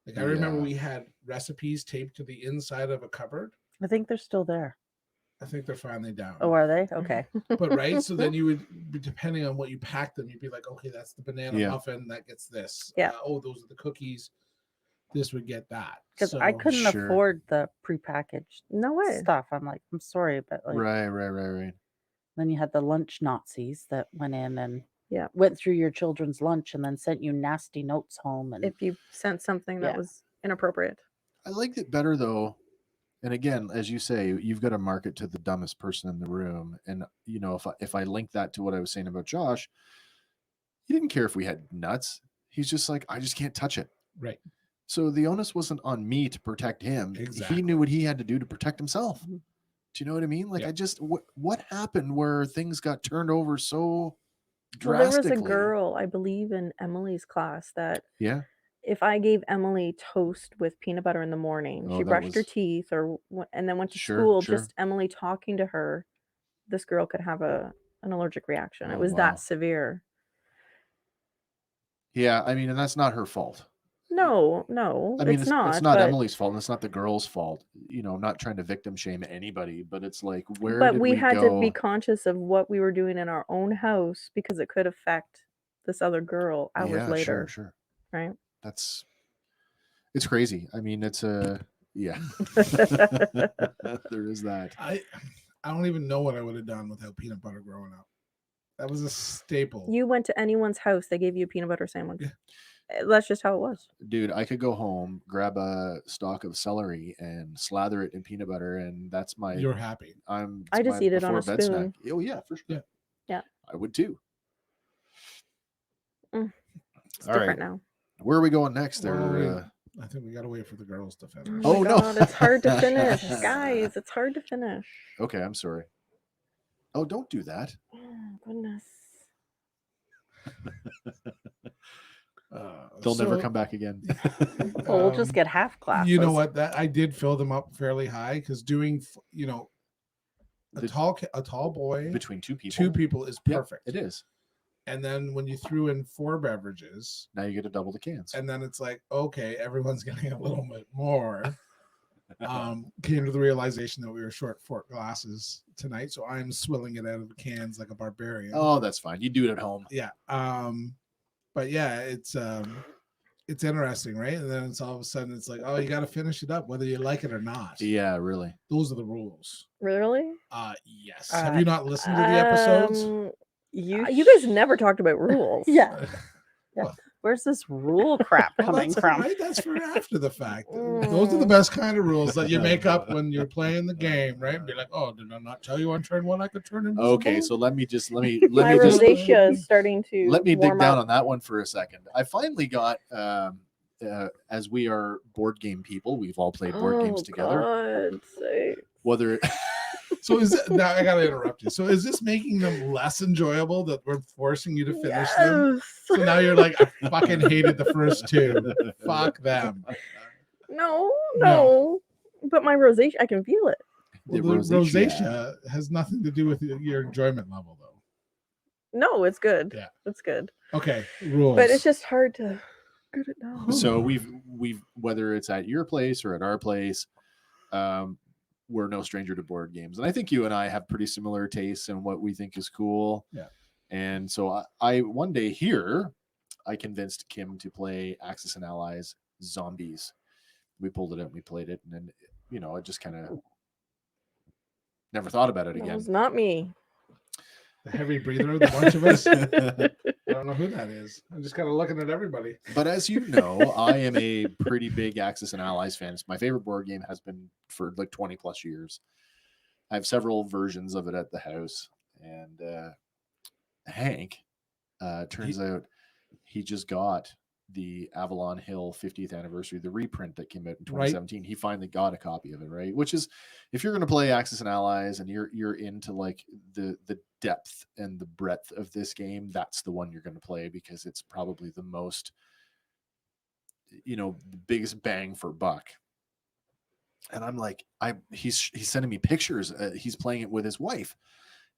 Like I remember Yeah. we had recipes taped to the inside of a cupboard. I think they're still there. I think they're finally down. Oh, are they? Okay. But right, so then you would be, depending on what you packed them, you'd be like, okay, that's the banana Yeah. muffin that gets this. Yeah. Oh, those are the cookies. This would get that. Because So I couldn't Sure. afford the prepackaged No way. stuff. I'm like, I'm sorry, but like, Right. then you had the lunch Nazis that went in and Yeah. went through your children's lunch and then sent you nasty notes home. And If you sent something that Yeah. was inappropriate. I liked it better though. And again, as you say, you've got to market to the dumbest person in the room. And if I link that to what I was saying about Josh, he didn't care if we had nuts. He's just like, I just can't touch it. right. So the onus wasn't on me to protect him. Exactly. He knew what he had to do to protect himself. Mhm. Do you know what I mean? Like, Yeah. what happened where things got turned over so Well, drastically? there was a girl, I believe, in Emily's class that Yeah. if I gave Emily toast with peanut butter in the morning, Oh, she that brushed her was- teeth and then went to Sure, school, sure. just Emily talking to her, this girl could have an allergic reaction. It Oh, was wow. that severe. Yeah. I mean, and that's not her fault. No, I mean, it's not. it's not but, Emily's fault, and it's not the girl's fault. I'm not trying to victim shame anybody, but it's like, where but did we had to be go? conscious of what we were doing in our own house because it could affect this other girl hours Yeah, later. sure. Right? That's It's crazy. I mean, it's a yeah. There is that. I don't even know what I would have done without peanut butter growing up. That was a staple. You went to anyone's house, they gave you a peanut butter sandwich. Yeah. That's just how it was. Dude, I could go home, grab a stalk of celery, and slather it in peanut butter, and that's my. You're happy. I just eat it on a before bed spoon. snack. Oh yeah, for sure. Yeah. Yeah. I would too. It's All different right. now. Where are we going next? Well, There. I think we gotta wait for the girls to finish. Oh, Oh, my no. God, it's hard to finish. Guys, it's hard to finish. Okay, I'm sorry. Oh, don't do that. Oh, goodness. They'll never So, come back again. Well, we'll just get half classes. You know what? That I did fill them up fairly high because doing, a The- tall boy, Between two people. two people is Yep, perfect. it is. And then when you threw in 4 beverages, Now you get to double the cans. and then it's like, okay, everyone's getting a little bit more. Came to the realization that we were short 4 glasses tonight, so I'm swilling it out of the cans like a barbarian. Oh, that's fine. You do it at home. Yeah. But yeah, it's interesting, right? And then it's all of a sudden it's like, oh, you got to finish it up whether you like it or not. Yeah, really. Those are the rules. Really? Yes. Have you not listened to the episodes? You guys never talked about rules. Yeah. Well, Where's this rule crap coming that's from? right. That's for after the fact. Those are the best kind of rules that you make up when you're playing the game, right? Be like, oh, did I not tell you on turn 1 I could turn invisible? Okay, so let me My just rosacea is starting to let me dig warm down up. on that one for a second. I finally got as we are board game people, we've all played board games together. God's sake. Whether So is it now? I gotta interrupt you. So is this making them less enjoyable that we're forcing you to finish them? So now you're like, I fucking hated the first 2. Fuck them. No. But my rosacea, I can feel it. the Well, the rosacea. rosacea has nothing to do with your enjoyment level, though. No, it's good. Yeah. It's good. Okay, rules. But it's just hard to get it down. So we've whether it's at your place or at our place, we're no stranger to board games, and I think you and I have pretty similar tastes in what we think is cool. Yeah. And so I one day here, I convinced Kim to play Axis and Allies Zombies. We pulled it out and we played it, and then I just kind of never thought about it That again. was not me. the heavy breather of the bunch of us. I don't know who that is. I'm just kind of looking at everybody. But as you know, I am a pretty big Axis and Allies fan. It's my favorite board game, has been for like 20 plus years. I have several versions of it at the house. And Hank, turns out he just got the Avalon Hill 50th anniversary, the reprint that came out in 2017. He finally got a copy of it, right? Which is, if you're going to play Axis and Allies and you're into like the depth and the breadth of this game, that's the one you're going to play because it's probably the most, the biggest bang for buck. And I'm like, he's sending me pictures. He's playing it with his wife.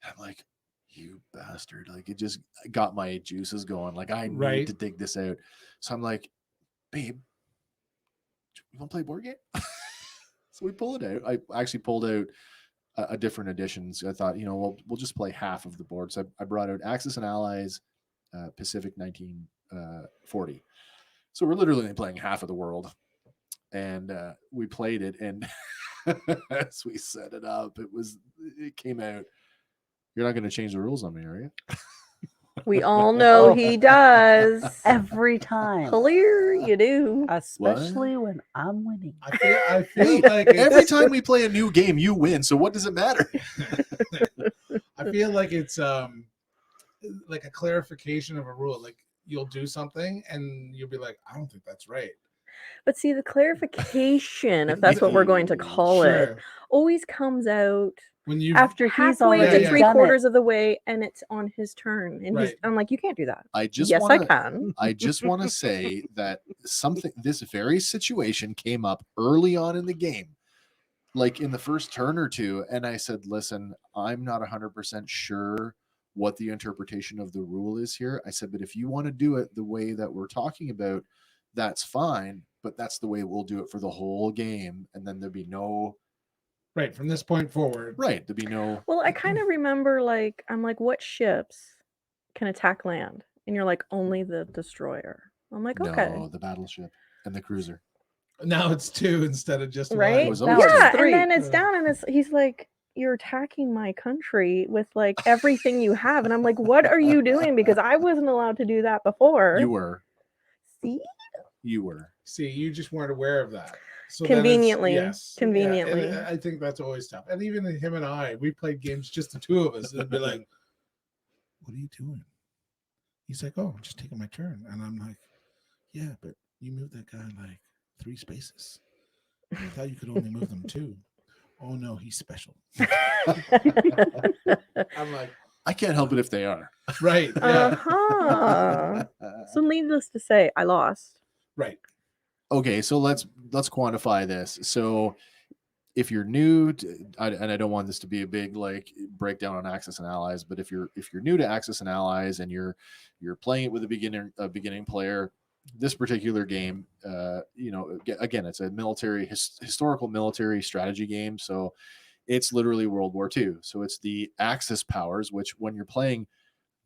And I'm like, you bastard. Like, it just got my juices going. Like, I need to dig this out. So I'm like, babe, you want to play a board game? So we pull it out. I actually pulled out a different edition. So I thought, we'll just play half of the board. So I brought out Axis and Allies, Pacific 1940. So we're literally playing half of the world. And we played it. And as we set it up, it came out. You're not going to change the rules on me, are you? We all know he does. Every time. Clear you do. Especially when I'm winning. I feel like Every time we play a new game, you win. So what does it matter? I feel like it's like a clarification of a rule. Like you'll do something and you'll be like, I don't think that's right. But see, the clarification, if that's what we're going to call it, always comes out when you after he's halfway already to done 3/4 of the way, and it's on his turn, and Right. I'm like, you can't do that. I just Yes, wanna, I can. I just want to say that this very situation came up early on in the game, like in the first turn or two. And I said, listen, I'm not 100% sure what the interpretation of the rule is here. I said, but if you want to do it the way that we're talking about, that's fine. But that's the way we'll do it for the whole game. And then there'd be no... Right, from this point forward. Right, there'd be no... Well, I kind of remember, like, I'm like, what ships can attack land? And you're like, only the destroyer. I'm like, okay. No, the battleship and the cruiser. Now it's 2 instead of just Right? It was one. always Now it's Yeah, three. and then it's down, and he's like, "You're attacking my country with like everything you have," and I'm like, "What are you doing?" Because I wasn't allowed to do that before. You were. See, You were. See, you just weren't aware of that. So Conveniently. then it's, yes, Conveniently. Yeah, and I think that's always tough. And even him and I, we played games just the two of us. It'd be like, "What are you doing?" He's like, "Oh, I'm just taking my turn," and I'm like, "Yeah, but you moved that guy like 3 spaces. I thought you could only move them 2. Oh no, he's special." I'm like, I can't help it if they are. right, yeah, uh-huh. So needless to say, I lost. right. Okay, so let's quantify this. So if you're new to, and I don't want this to be a big like breakdown on Axis and Allies, but if you're new to Axis and Allies and you're playing it with a beginning player, this particular game, again, it's a historical military strategy game. So it's literally World War II. So it's the Axis powers, which when you're playing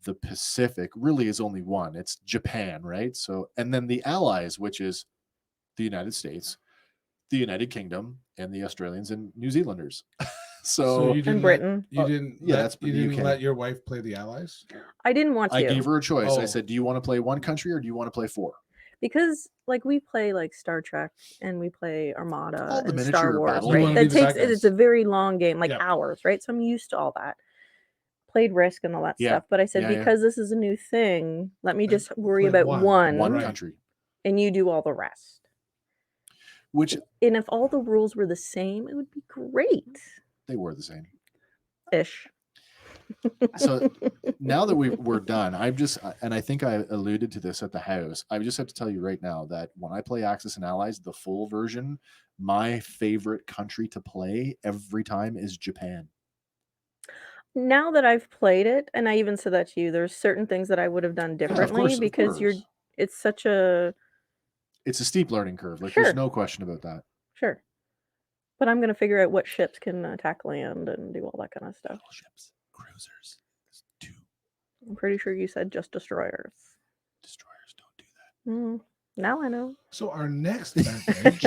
the Pacific really is only one. It's Japan, right? So, and then the Allies, which is the United States, the United Kingdom, and the Australians and New Zealanders. So So you didn't And Britain. let your wife play the Allies? I didn't want to. I gave her a choice. I Oh. said, "Do you want to play one country or do you want to play 4?" Because like we play like Star Trek and we play Armada All the and miniature Star Wars, battle You right? wanna That be the takes bad it's guys. a very long game, like Yep. hours, right? So I'm used to all that. Played Risk and all that Yeah. stuff, but I said Yeah, yeah. because this is a new thing, let me Then just worry play about one. One Right. country, and you do all the rest. which And if all the rules were the same, it would be great. they were the same. Ish. So now that we're done, and I think I alluded to this at the house. I just have to tell you right now that when I play Axis and Allies, the full version, my favorite country to play every time is Japan. Now that I've played it, and I even said that to you, there's certain things that I would have done differently because course. it's such a It's a steep learning curve. Like Sure. there's no question about that. sure. But I'm gonna figure out what ships can attack land and do all that kind of stuff. Ships, cruisers, there's 2 I'm pretty sure you said just destroyers. destroyers. Don't do that. Now I know. So our next beverage,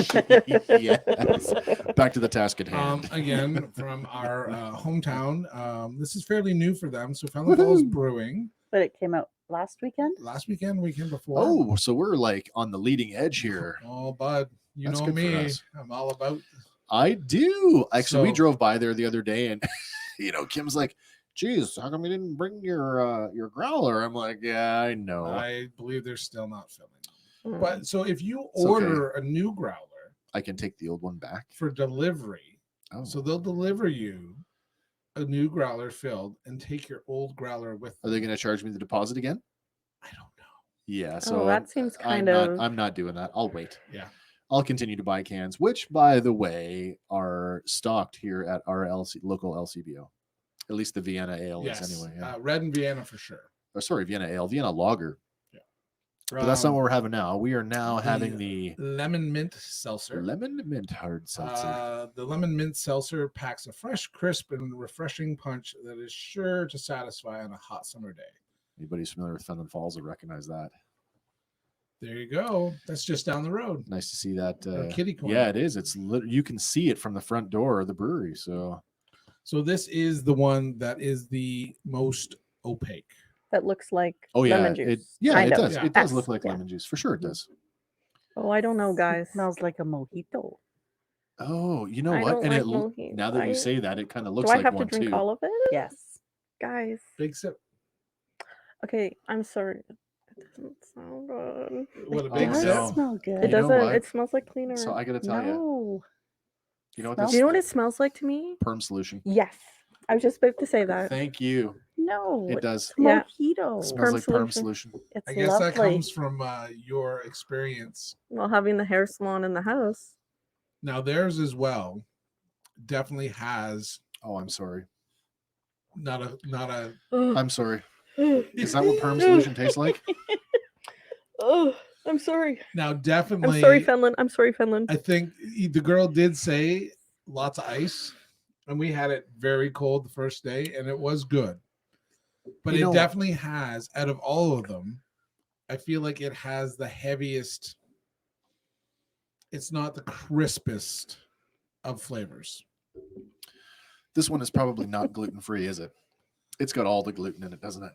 Yes. Back to the task at hand. again from our hometown. This is fairly new for them. So Fallon Falls Brewing. But it came out last weekend. Last weekend before. Oh, so we're like on the leading edge here. Oh, bud, you That's know good for me. us. I'm all about. I do. Actually, we So- drove by there the other day, and Kim's like, "Geez, how come you didn't bring your growler?" I'm like, "Yeah, I know." I believe they're still not filling. Mm. But so if you It's okay. order a new growler I can take the old one back. for delivery, Oh, so they'll deliver you a new growler filled and take your old growler with are they going to charge me the deposit again? I don't know. Yeah. So that seems kind I'm of. Not, I'm not doing that. I'll wait. Yeah. I'll continue to buy cans, which, by the way, are stocked here at our local LCBO. At least the Vienna Ale Yes. is anyway. Yeah. Red and Vienna for sure. Vienna Ale, Vienna Lager. But that's not what we're having now. We are now having the lemon mint seltzer. lemon mint hard seltzer. The lemon mint seltzer packs a fresh, crisp, and refreshing punch that is sure to satisfy on a hot summer day. Anybody who's familiar with Fenton Falls will recognize that. There you go. That's just down the road. Nice to see that. Kitty corner. Yeah, it is. It's you can see it from the front door of the brewery. So this is the one that is the most opaque. That looks like oh yeah, lemon juice. it kind of. does. Yeah. It does Yes, look like yeah. lemon juice for sure. It does. Oh, I don't know, guys. Smells like a mojito. Oh, you know I what? don't And like it mojitos. now that you say that, it kind of looks Do I like have to one drink too. all of it? Yes. Guys. Big sip. Okay, I'm sorry. It doesn't sound good. What a Oh, big Does sip. no. smell good. It You know doesn't. what? It smells like cleaner. So I got to tell you, No. you know what Smells- this Do you know what it smells like to me? perm solution. Yes. I was just about to say that. Thank you. No. It does. Yeah. Mojito. It smells Perm like perm solution. solution. It's I guess lovely. that comes from your experience. Well, having the hair salon in the house. Now theirs as well definitely has Oh, I'm sorry. not a I'm sorry. Is that what perm solution tastes like? Oh, I'm sorry. now I'm definitely sorry, Fenland. I'm sorry, Fenland. I think the girl did say lots of ice, and we had it very cold the first day, and it was good. But You it know- definitely has, out of all of them, I feel like it has the heaviest it's not the crispest of flavors. This one is probably not gluten-free, is it? It's got all the gluten in it, doesn't it?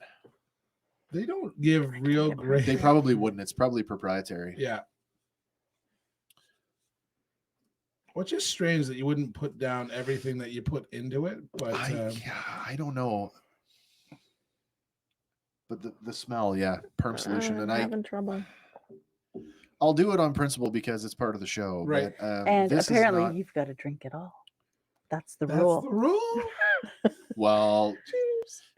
They don't give real great. They probably wouldn't. It's probably proprietary. Yeah. Which is strange that you wouldn't put down everything that you put into it, but I don't know. But the smell, yeah, perm solution, and I'm having trouble. I'll do it on principle because it's part of the show. Right. But, And this is apparently, not- you've got to drink it all. That's the that's rule. the rule. well,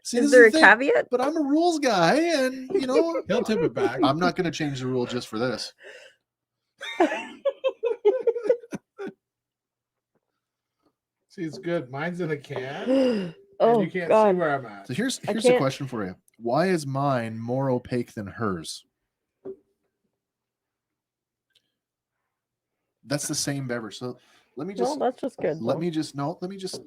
see, Is this there the a thing, caveat? But I'm a rules guy, and He'll tip it back. I'm not going to change the rule just for this. See, it's good. Mine's in a can, and Oh you can't see God! where I'm at. So here's a can't- question for you: why is mine more opaque than hers? That's the same beverage. So let me Well, just that's just good. let though. me just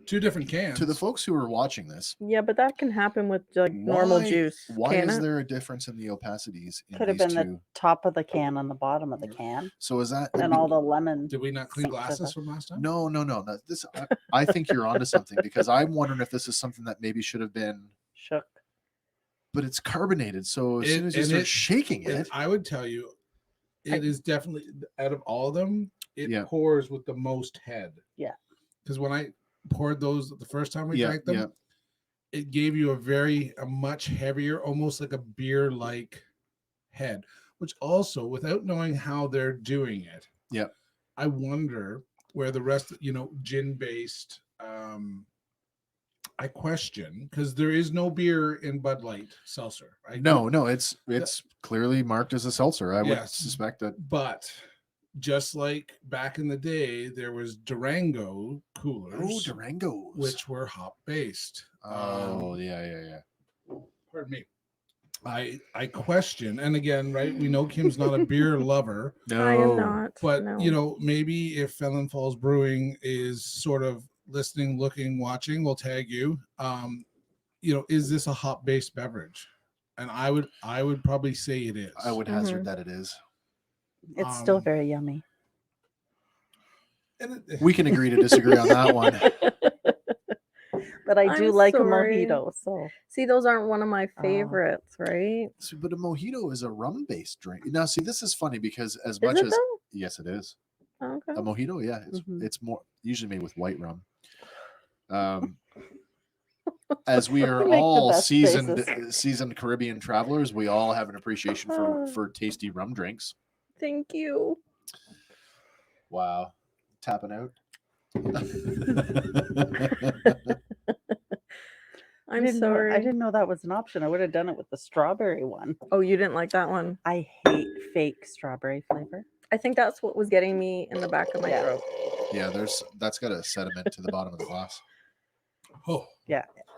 Two different cans. to the folks who are watching this. Yeah, but that can happen with like normal why- juice. Why can is it? there a difference in the opacities in Could have these been two? the top of the can and the bottom of the can, So is that and all the lemon. Did we not clean Seeps to glasses the- from last time? No. This I think you're onto something because I'm wondering if this is something that maybe should have been, Shook. but it's carbonated. So as It- soon as you and start it- shaking And it, I would tell you, it is definitely out of all of them, it Yeah. pours with the most head. Yeah. Because when I poured those the first time we yeah, drank them, yeah. it gave you a much heavier, almost like a beer-like head. Which also, without knowing how they're doing it, Yeah. I wonder where the rest, gin-based. I question because there is no beer in Bud Light seltzer. No, it's clearly marked as a seltzer. I would Yes. suspect that. But just like back in the day, there was Durango Oh, coolers, Durangos. which were hop based. Oh, yeah. Pardon me. I question, and again, right? We know Kim's not a beer lover, No, I am not. but no. maybe if Felon Falls Brewing is sort of listening, looking, watching, we'll tag you. Is this a hop based beverage? And I would probably say it is. I would hazard that it is. It's still Um, very yummy. And it, We can agree to disagree on that one. But I do I'm like sorry. a mojito. So See, those aren't one of my Oh. favorites, right? So, but a mojito is a rum-based drink. Now, see, this is funny because as Is much it as though? yes, it is. Okay. A mojito, yeah, Mhm. it's more usually made with white rum. As we are You make the all best seasoned Caribbean travelers, we all have an appreciation for tasty rum drinks. Thank you. Wow, tapping out. I'm sorry. I didn't know that was an option. I would have done it with the strawberry one. Oh, you didn't like that one? I hate fake strawberry flavor. I think that's what was getting me in the back of my Yeah. throat. Yeah, that's got a sediment to the bottom of the glass. oh,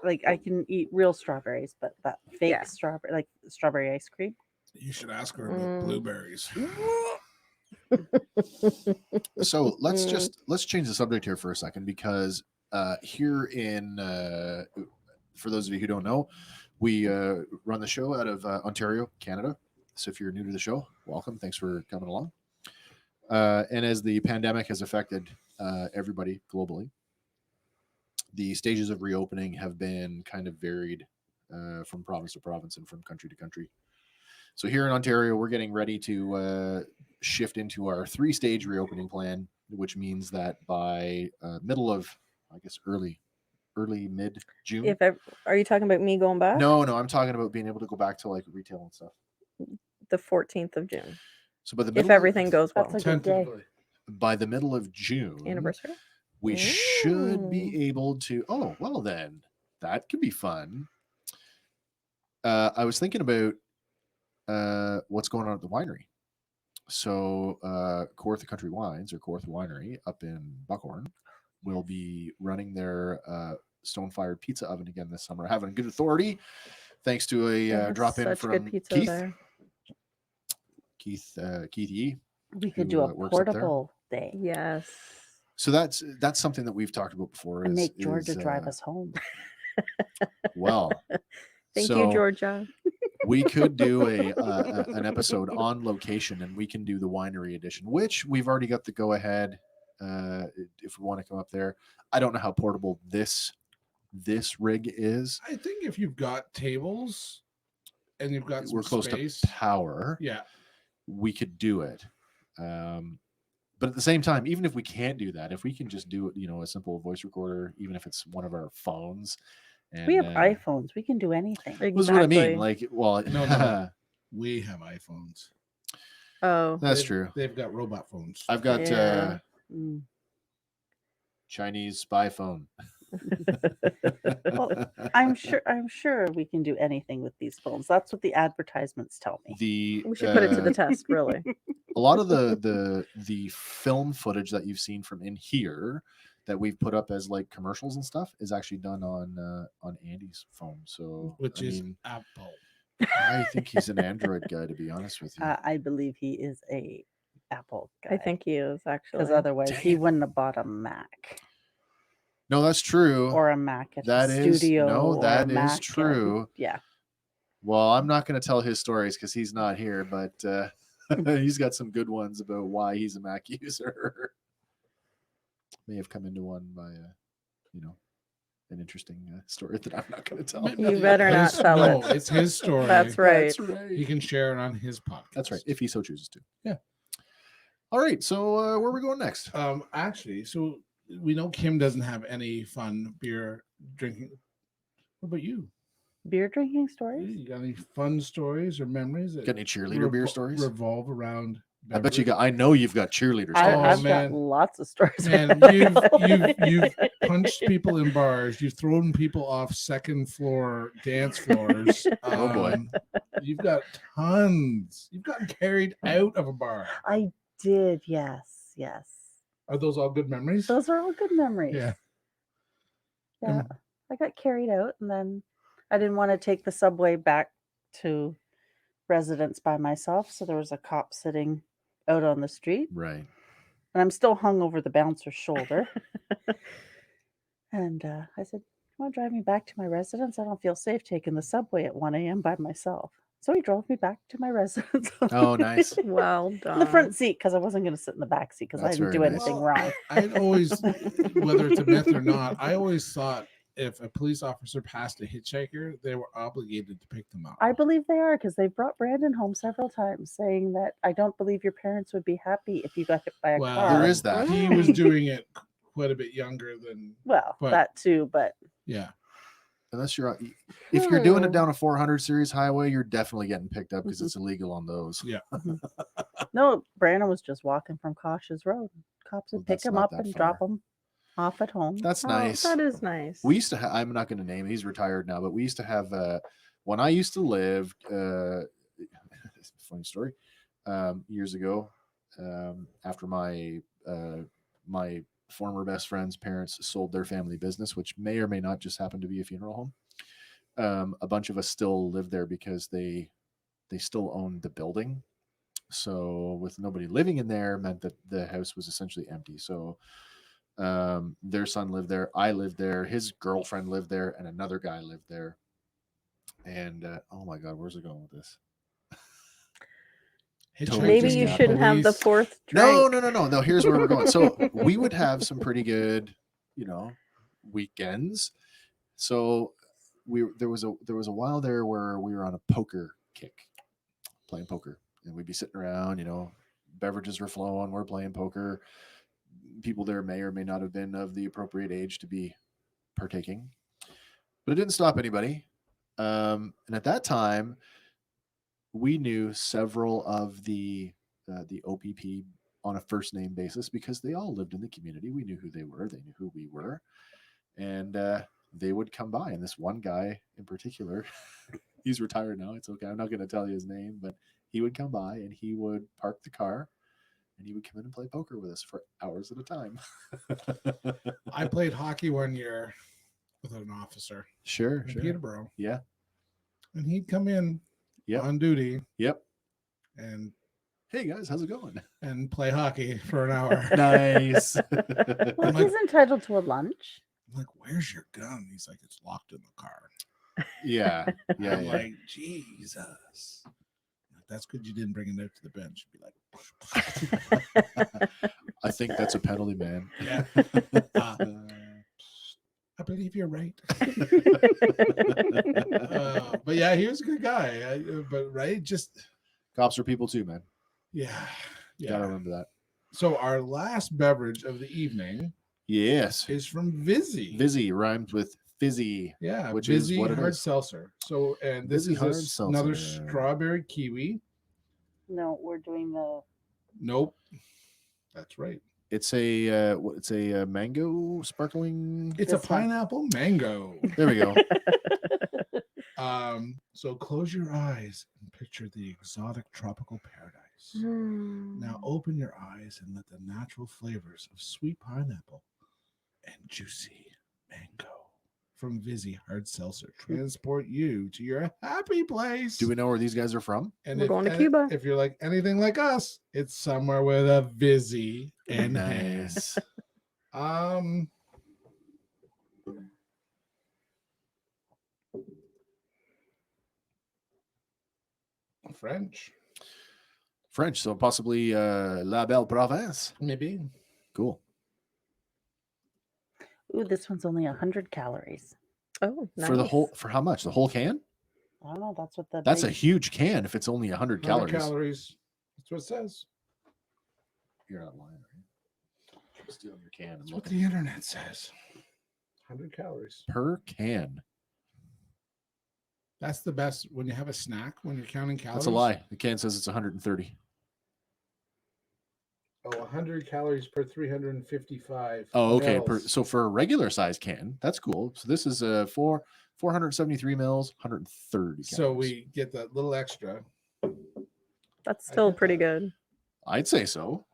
Like I can eat real strawberries, but that fake Yeah. strawberry, like strawberry ice cream. you should ask her about Mm. blueberries. So let's change the subject here for a second because here in for those of you who don't know, we run the show out of Ontario, Canada. So if you're new to the show, welcome. Thanks for coming along. And as the pandemic has affected everybody globally, the stages of reopening have been kind of varied from province to province and from country to country. So here in Ontario, we're getting ready to shift into our 3-stage reopening plan, which means that by middle of, I guess, early mid June. Are you talking about me going back? No, I'm talking about being able to go back to like retail and stuff. The 14th of June. So by the If middle everything goes well. That's a good day. Tentatively. by the middle of June, Anniversary? we should Ooh. be able to. Oh, well then, that could be fun. I was thinking about what's going on at the winery. So Kawartha Country Wines or Kawartha Winery up in Buckhorn will be running their stone-fired pizza oven again this summer, having good authority thanks to They a have drop in such from good pizza Keith. there. Keith E. We could who, do a works up there. portable day Yes. So that's something that we've talked about before. and is, make Georgia is, drive us home. Well, Thank so you, Georgia. we could do an episode on location, and we can do the winery edition, which we've already got the go ahead. If we want to come up there, I don't know how portable this rig is. I think if you've got tables and you've got some We're close space, to power. yeah, We could do it. But at the same time, even if we can't do that, if we can just do it, a simple voice recorder, even if it's one of our phones. And, We have iPhones. We can do anything. That's what I mean. Exactly. Like, well, No. We have iPhones. Oh, that's They've- true. They've got robot phones. I've got Yeah. Mm. Chinese spy phone. Well, I'm sure we can do anything with these phones. That's what the advertisements tell me. we should put it to the test, really. A lot of the film footage that you've seen from in here that we've put up as like commercials and stuff is actually done on Andy's phone. So which I is mean, Apple. I think he's an Android guy, to be honest with you. I believe he is a Apple guy. I think he is actually. because otherwise he Dang. wouldn't have bought a Mac No, that's true. or a Mac at That his is- studio. no, or a that is Mac at- true. Yeah. Well, I'm not going to tell his stories because he's not here, but he's got some good ones about why he's a Mac user. May have come into one by, an interesting story that I'm not going to tell. You better not tell No, it. it's his story. That's right. That's right. He can share it on his podcast. That's right, if he so chooses to. Yeah. All right, so where are we going next? Actually, so we know Kim doesn't have any fun beer drinking. What about you? Beer drinking stories? You got any fun stories or memories? That Got any cheerleader beer stories? Revolve around. I bet you got. I know you've got cheerleader I, stories. I've man. got lots of stories. And you've punched people in bars. You've thrown people off second floor dance floors. Oh, boy. You've got tons. You've gotten carried out of a bar. I did, yes. Are those all good memories? Those are all good memories. Yeah. Yeah. I got carried out and then I didn't want to take the subway back to residence by myself. So there was a cop sitting out on the street Right. and I'm still hung over the bouncer's shoulder. And I said, "You want to drive me back to my residence? I don't feel safe taking the subway at 1 a.m. by myself." So he drove me back to my residence. Oh, nice. Well In done. the front seat because I wasn't going to sit in the back seat because I That's didn't do very nice. anything wrong. I'd always, whether it's a myth or not, I always thought if a police officer passed a hitchhiker, they were obligated to pick them up. I believe they are because they brought Brandon home several times saying that I don't believe your parents would be happy if you got hit by a Well, car. There is that. He was doing it quite a bit younger than, Well, but- that too, but yeah. Unless if you're doing it Hmm. down a 400 series highway, you're definitely getting picked up because it's illegal on those. Yeah. no, Brandon was just walking from Cautious Road. Cops would Well, pick that's him not up that and far. drop him off at home. That's Oh, nice. that is nice. We used to have, I'm not going to name, he's retired now, but we used to have, when I used to live, funny story, years ago, after my former best friend's parents sold their family business, which may or may not just happen to be a funeral home. A bunch of us still lived there because they still owned the building. So with nobody living in there meant that the house was essentially empty. So their son lived there, I lived there, his girlfriend lived there, and another guy lived there. And oh my god, where's it going with this? Totally Maybe just you got shouldn't have the police. fourth drink. No. Here's where we're going. So we would have some pretty good, weekends. So there was a while there where we were on a poker kick, playing poker, and we'd be sitting around, beverages were flowing, we're playing poker. People there may or may not have been of the appropriate age to be partaking, but it didn't stop anybody. And at that time, we knew several of the OPP on a first name basis because they all lived in the community. We knew who they were. They knew who we were. And they would come by. And this one guy in particular, he's retired now. It's okay. I'm not going to tell you his name, but he would come by and he would park the car and he would come in and play poker with us for hours at a time. I played hockey one year with an officer Sure. in Peterborough, Yeah. and he'd come in Yep. on duty Yep. and Hey guys, how's it going? play hockey for an hour. Nice. Well, I'm like- he's entitled to a lunch. I'm like, "Where's your gun?" He's like, "It's locked in the car." Yeah. Yeah. I'm Yeah. like, Jesus. That's good you didn't bring it out to the bench. Be like, I think that's a penalty, man. yeah. I believe you're right. But yeah, he was a good guy. But right, just Cops are people too, man. yeah, Gotta yeah. remember that. So our last beverage of the evening Yes. is from Vizzy. Vizzy rhymes with fizzy. Yeah, which Vizzy is what it hard is. seltzer. So, and this Vizzy is hard another seltzer. strawberry kiwi. No, we're doing the. Nope, that's right. It's a mango sparkling. It's This a one. pineapple mango. There we go. So close your eyes and picture the exotic tropical paradise. Now open your eyes and let the natural flavors of sweet pineapple and juicy mango from Vizzy Hard Seltzer transport you to your happy place. Do we know where these guys are from? And We're going to Cuba. If you're like anything like us, it's somewhere with a Vizzy and Nice. French, So possibly La Belle Province. maybe. Cool. Ooh, this one's only 100 calories. Oh, nice. For how much? The whole can? I don't know. That's what the. That's a big- huge can if it's only 100 100 calories. calories. That's what it says. You're not lying, right? I'm stealing your can. That's what the internet says. 100 calories. Per can. That's the best when you have a snack when you're counting calories. That's a lie. The can says it's 130. Oh, 100 calories per 355. Oh, okay. mils. So for a regular size can, that's cool. So this is 473 mils, 130 So calories. we get that little extra. That's still get pretty that. good. I'd say so.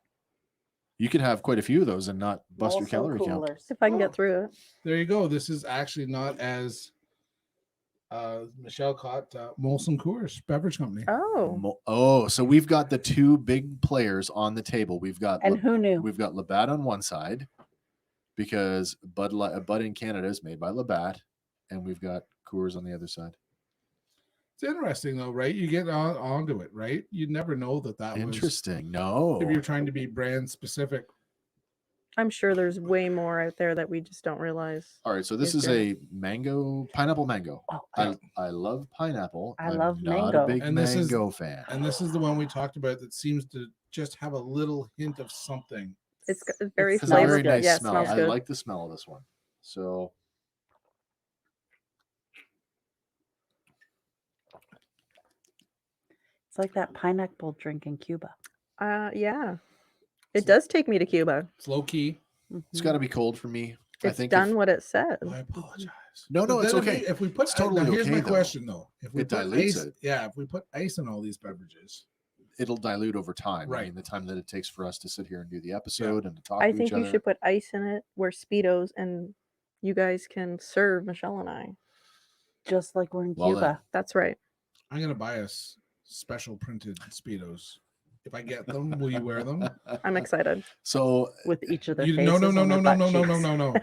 You can have quite a few of those and not bust your Molson calorie count. coolers. If I can Oh. get through it. There you go. This is actually not as Michelle caught Molson Coors Beverage Company. Oh, So we've got the two big players on the table. We've got And who knew? we've got Labatt on one side because Bud in Canada is made by Labatt, and we've got Coors on the other side. It's interesting though, right? You get onto it, right? You never know that was Interesting. No. if you're trying to be brand specific. I'm sure there's way more out there that we just don't realize. All right, so this Is is a pineapple mango. Oh, I love pineapple. I I'm love not mango. a big And this is- mango fan. And this is the one we talked about that seems to just have a little hint of something. It's very It It's a smells very flavorful. good. nice Yeah, it smell. smells I good. like the smell of this one. So It's like that pineapple drink in Cuba. Yeah. It does take me to Cuba. It's low key. it's Mhm. got to be cold for me. I It's think done what it says. I apologize. No, But it's then okay. If we put It's totally now here's okay, my though. question though. If we It put dilutes ice, it. yeah, if we put ice in all these beverages, it'll dilute over time. I Right. mean, the time that it takes for us to sit here and do the episode and to talk I to think each you other. should put ice in it, wear Speedos, and you guys can serve Michelle and I. Just like we're in Well then. Cuba. That's right. I'm gonna buy us special printed Speedos. If I get them, will you wear them? I'm excited. So With each of their You, faces. no, on their butt cheeks. no.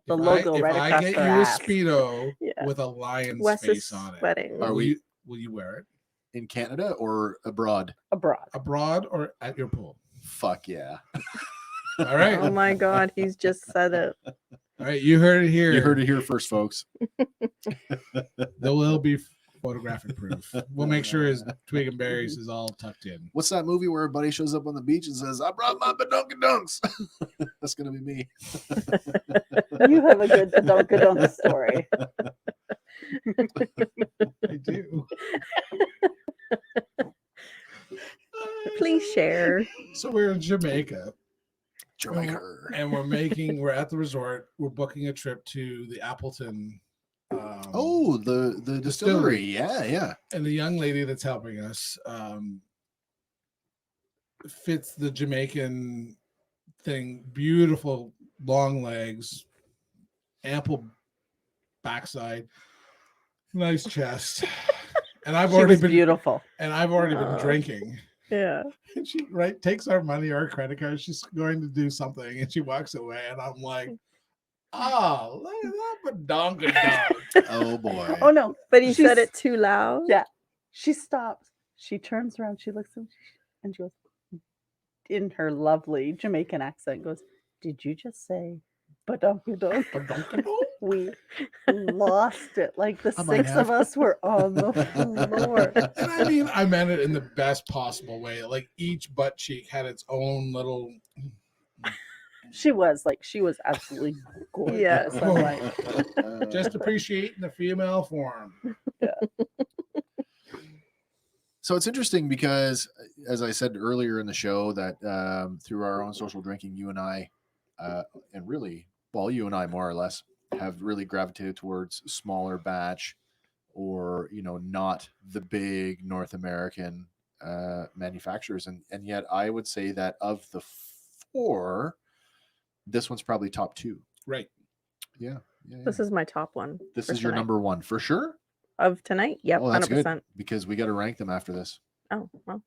The If logo if right I across get their you ass. a Speedo Yeah. with a lion's Wes is face on it, sweating. Are will we- will you wear it in Canada or abroad? Abroad. abroad or at your pool? Fuck yeah. All right, Oh my God, he's just said it. all right. You heard it here. You heard it here first, folks. There will be photographic proof. We'll make sure his twig and berries is all tucked in. What's that movie where a buddy shows up on the beach and says, I brought my badonkadunks? That's going to be me. You have a good Dunkin' story. I do. Please share. So we're in Jamaica. Jamaica. And we're at the resort. We're booking a trip to the Appleton. Oh, the distillery. Yeah. And the young lady that's helping us fits the Jamaican thing. Beautiful long legs, ample backside, nice chest. And I've She already was been beautiful. Oh. drinking. Yeah. And she takes our money, our credit card. She's going to do something, and she walks away. And I'm like, Oh, look at that badonkadonk. Oh boy. Oh no. But he said She's- it too loud. Yeah. She stops. She turns around. She looks at him and she goes, in her lovely Jamaican accent, goes, "Did you just say badonkadonk?" Badonkadonk? We lost it. Like the I might 6 of have. us were on the floor. And I mean, I meant it in the best possible way. Like each butt cheek had its own little. She was absolutely gorgeous. Yes. I'm like, Just appreciating the female form. So it's interesting because, as I said earlier in the show, that through our own social drinking, you and I, and really, well, you and I more or less, have really gravitated towards smaller batch, or not the big North American manufacturers, and yet I would say that of the 4, this one's probably top 2. Right. Yeah. This is my top one. This for is your tonight. number 1 for sure. Of tonight? Yep, Oh, that's 100%. good, because we got to rank them after this. Oh, well.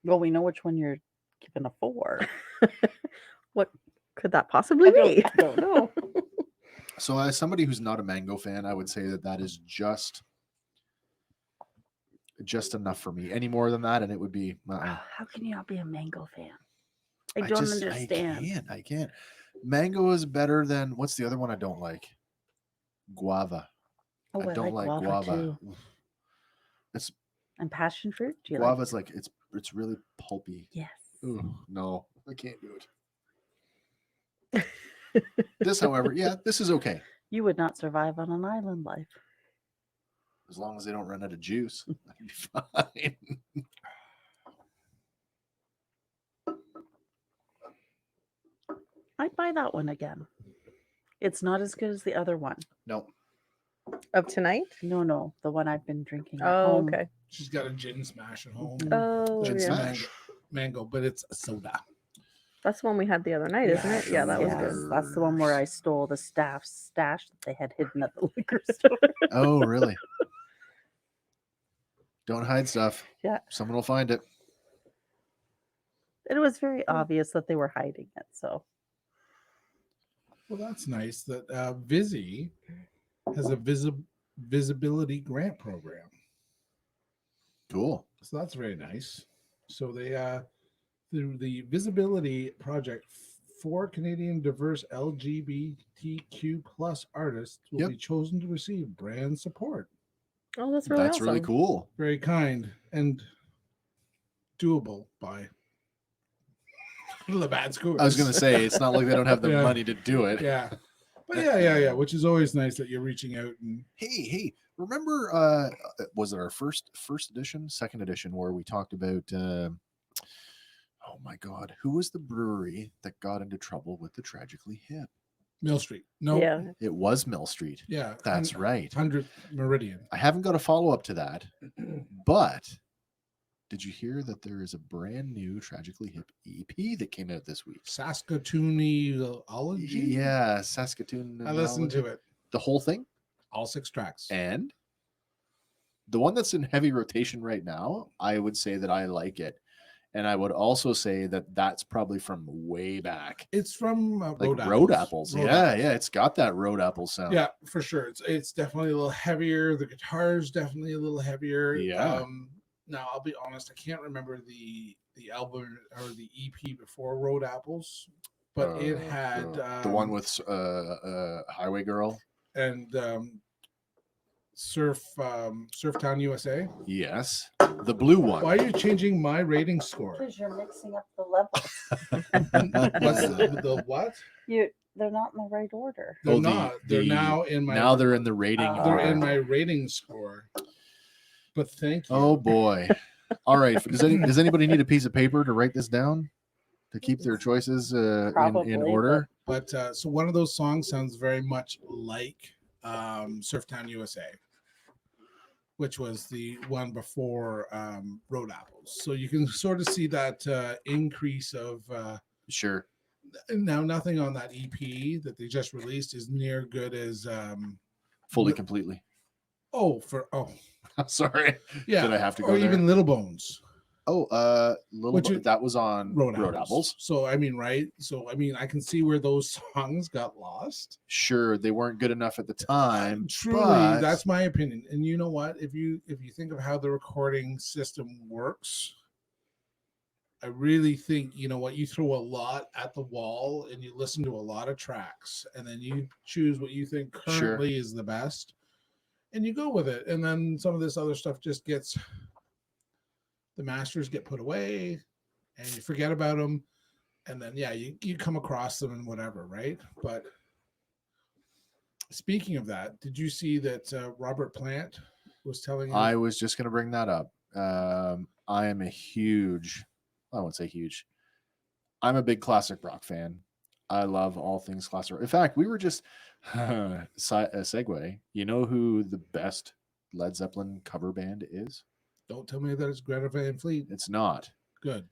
well, we know which one you're giving a 4. What could that possibly be? I don't know. So, as somebody who's not a mango fan, I would say that is just enough for me. Any more than that, and it would be. How can you not be a mango fan? I I don't just- understand. I can't. Mango is better than what's the other one I don't like? Guava. Oh, I don't like guava. too. Oof. It's And passion fruit? Do you guava's like? like it's really pulpy. Yes. Ooh, no, I can't do it. This, however, this is okay. You would not survive on an island life. As long as they don't run out of juice, I'd be fine. I'd buy that one again. It's not as good as the other one. No. Of tonight? No, the one I've been drinking. at Oh, home. okay. She's got a gin smash at home. Oh, Gin It's yeah. smash. mango, but it's a soda. That's the one we had the other night, isn't it? Yeah, that was Yes, good. that's the one where I stole the stash that they had hidden at the liquor store. Oh, really? Don't hide stuff. Yeah. Someone will find it. It was very obvious that they were hiding it. So Well, that's nice that Visi has a visibility grant program. Cool. So that's very nice. So they through the visibility project, 4 Canadian diverse LGBTQ plus artists will Yep. be chosen to receive brand support. Oh, that's really That's awesome. really cool. Very kind and doable by the bad scores. I was going to say, it's not like they don't have the Yeah. money to do it. Yeah. But yeah, which is always nice that you're reaching out and Hey, remember, was it our first edition, second edition, where we talked about, oh my God, who was the brewery that got into trouble with the Tragically Hip? Mill Street. No. Yeah. It was Mill Street. Yeah. That's right. 100th Meridian. I haven't got a follow up to that, but did you hear that there is a brand new Tragically Hip EP that came out this week? Saskatoonology. Yeah, Saskatoon. I listened to it. The whole thing, All 6 tracks. and the one that's in heavy rotation right now, I would say that I like it, and I would also say that that's probably from way back, It's from like Road Apples. Yeah, it's got that Road Apple sound. Yeah, for sure. It's definitely a little heavier. The guitar is definitely a little heavier. Yeah. Now I'll be honest, I can't remember the album or the EP before Road Apples, but it had the one with Highway Girl. and Surftown USA. Yes, the blue one. Why are you changing my rating score? because you're mixing up the levels, What's the what? they're not in the right order. They're Oh, not. They're now in my. Now they're in the rating. Oh. They're order. in my rating score. But thank you. Oh boy! All right. Does anybody need a piece of paper to write this down to keep their choices in Probably, order? But so one of those songs sounds very much like Surftown USA, which was the one before Road Apples. So you can sort of see that increase of. Sure. Now, nothing on that EP that they just released is near good as. Fully, Li- completely. Oh, Sorry. yeah. Did I have to go or there? even Little Bones. Which is- that was on Road Road Apples. Apples. So I mean, right? So I mean, I can see where those songs got lost. Sure, they weren't good enough at the time. Truly, but that's my opinion. And you know what? If you think of how the recording system works, I really think, you know what, you throw a lot at the wall and you listen to a lot of tracks and then you choose what you think currently is the best and you go with it. And then some of this other stuff just gets, the masters get put away and you forget about them. And then, yeah, you come across them and whatever, right? But speaking of that, did you see that Robert Plant was telling you? I was just going to bring that up. I am a huge, I won't say huge. I'm a big classic rock fan. I love all things classic. In fact, we were just a segue. You know who the best Led Zeppelin cover band is? Don't tell me that it's Greta Van Fleet. It's not. Good.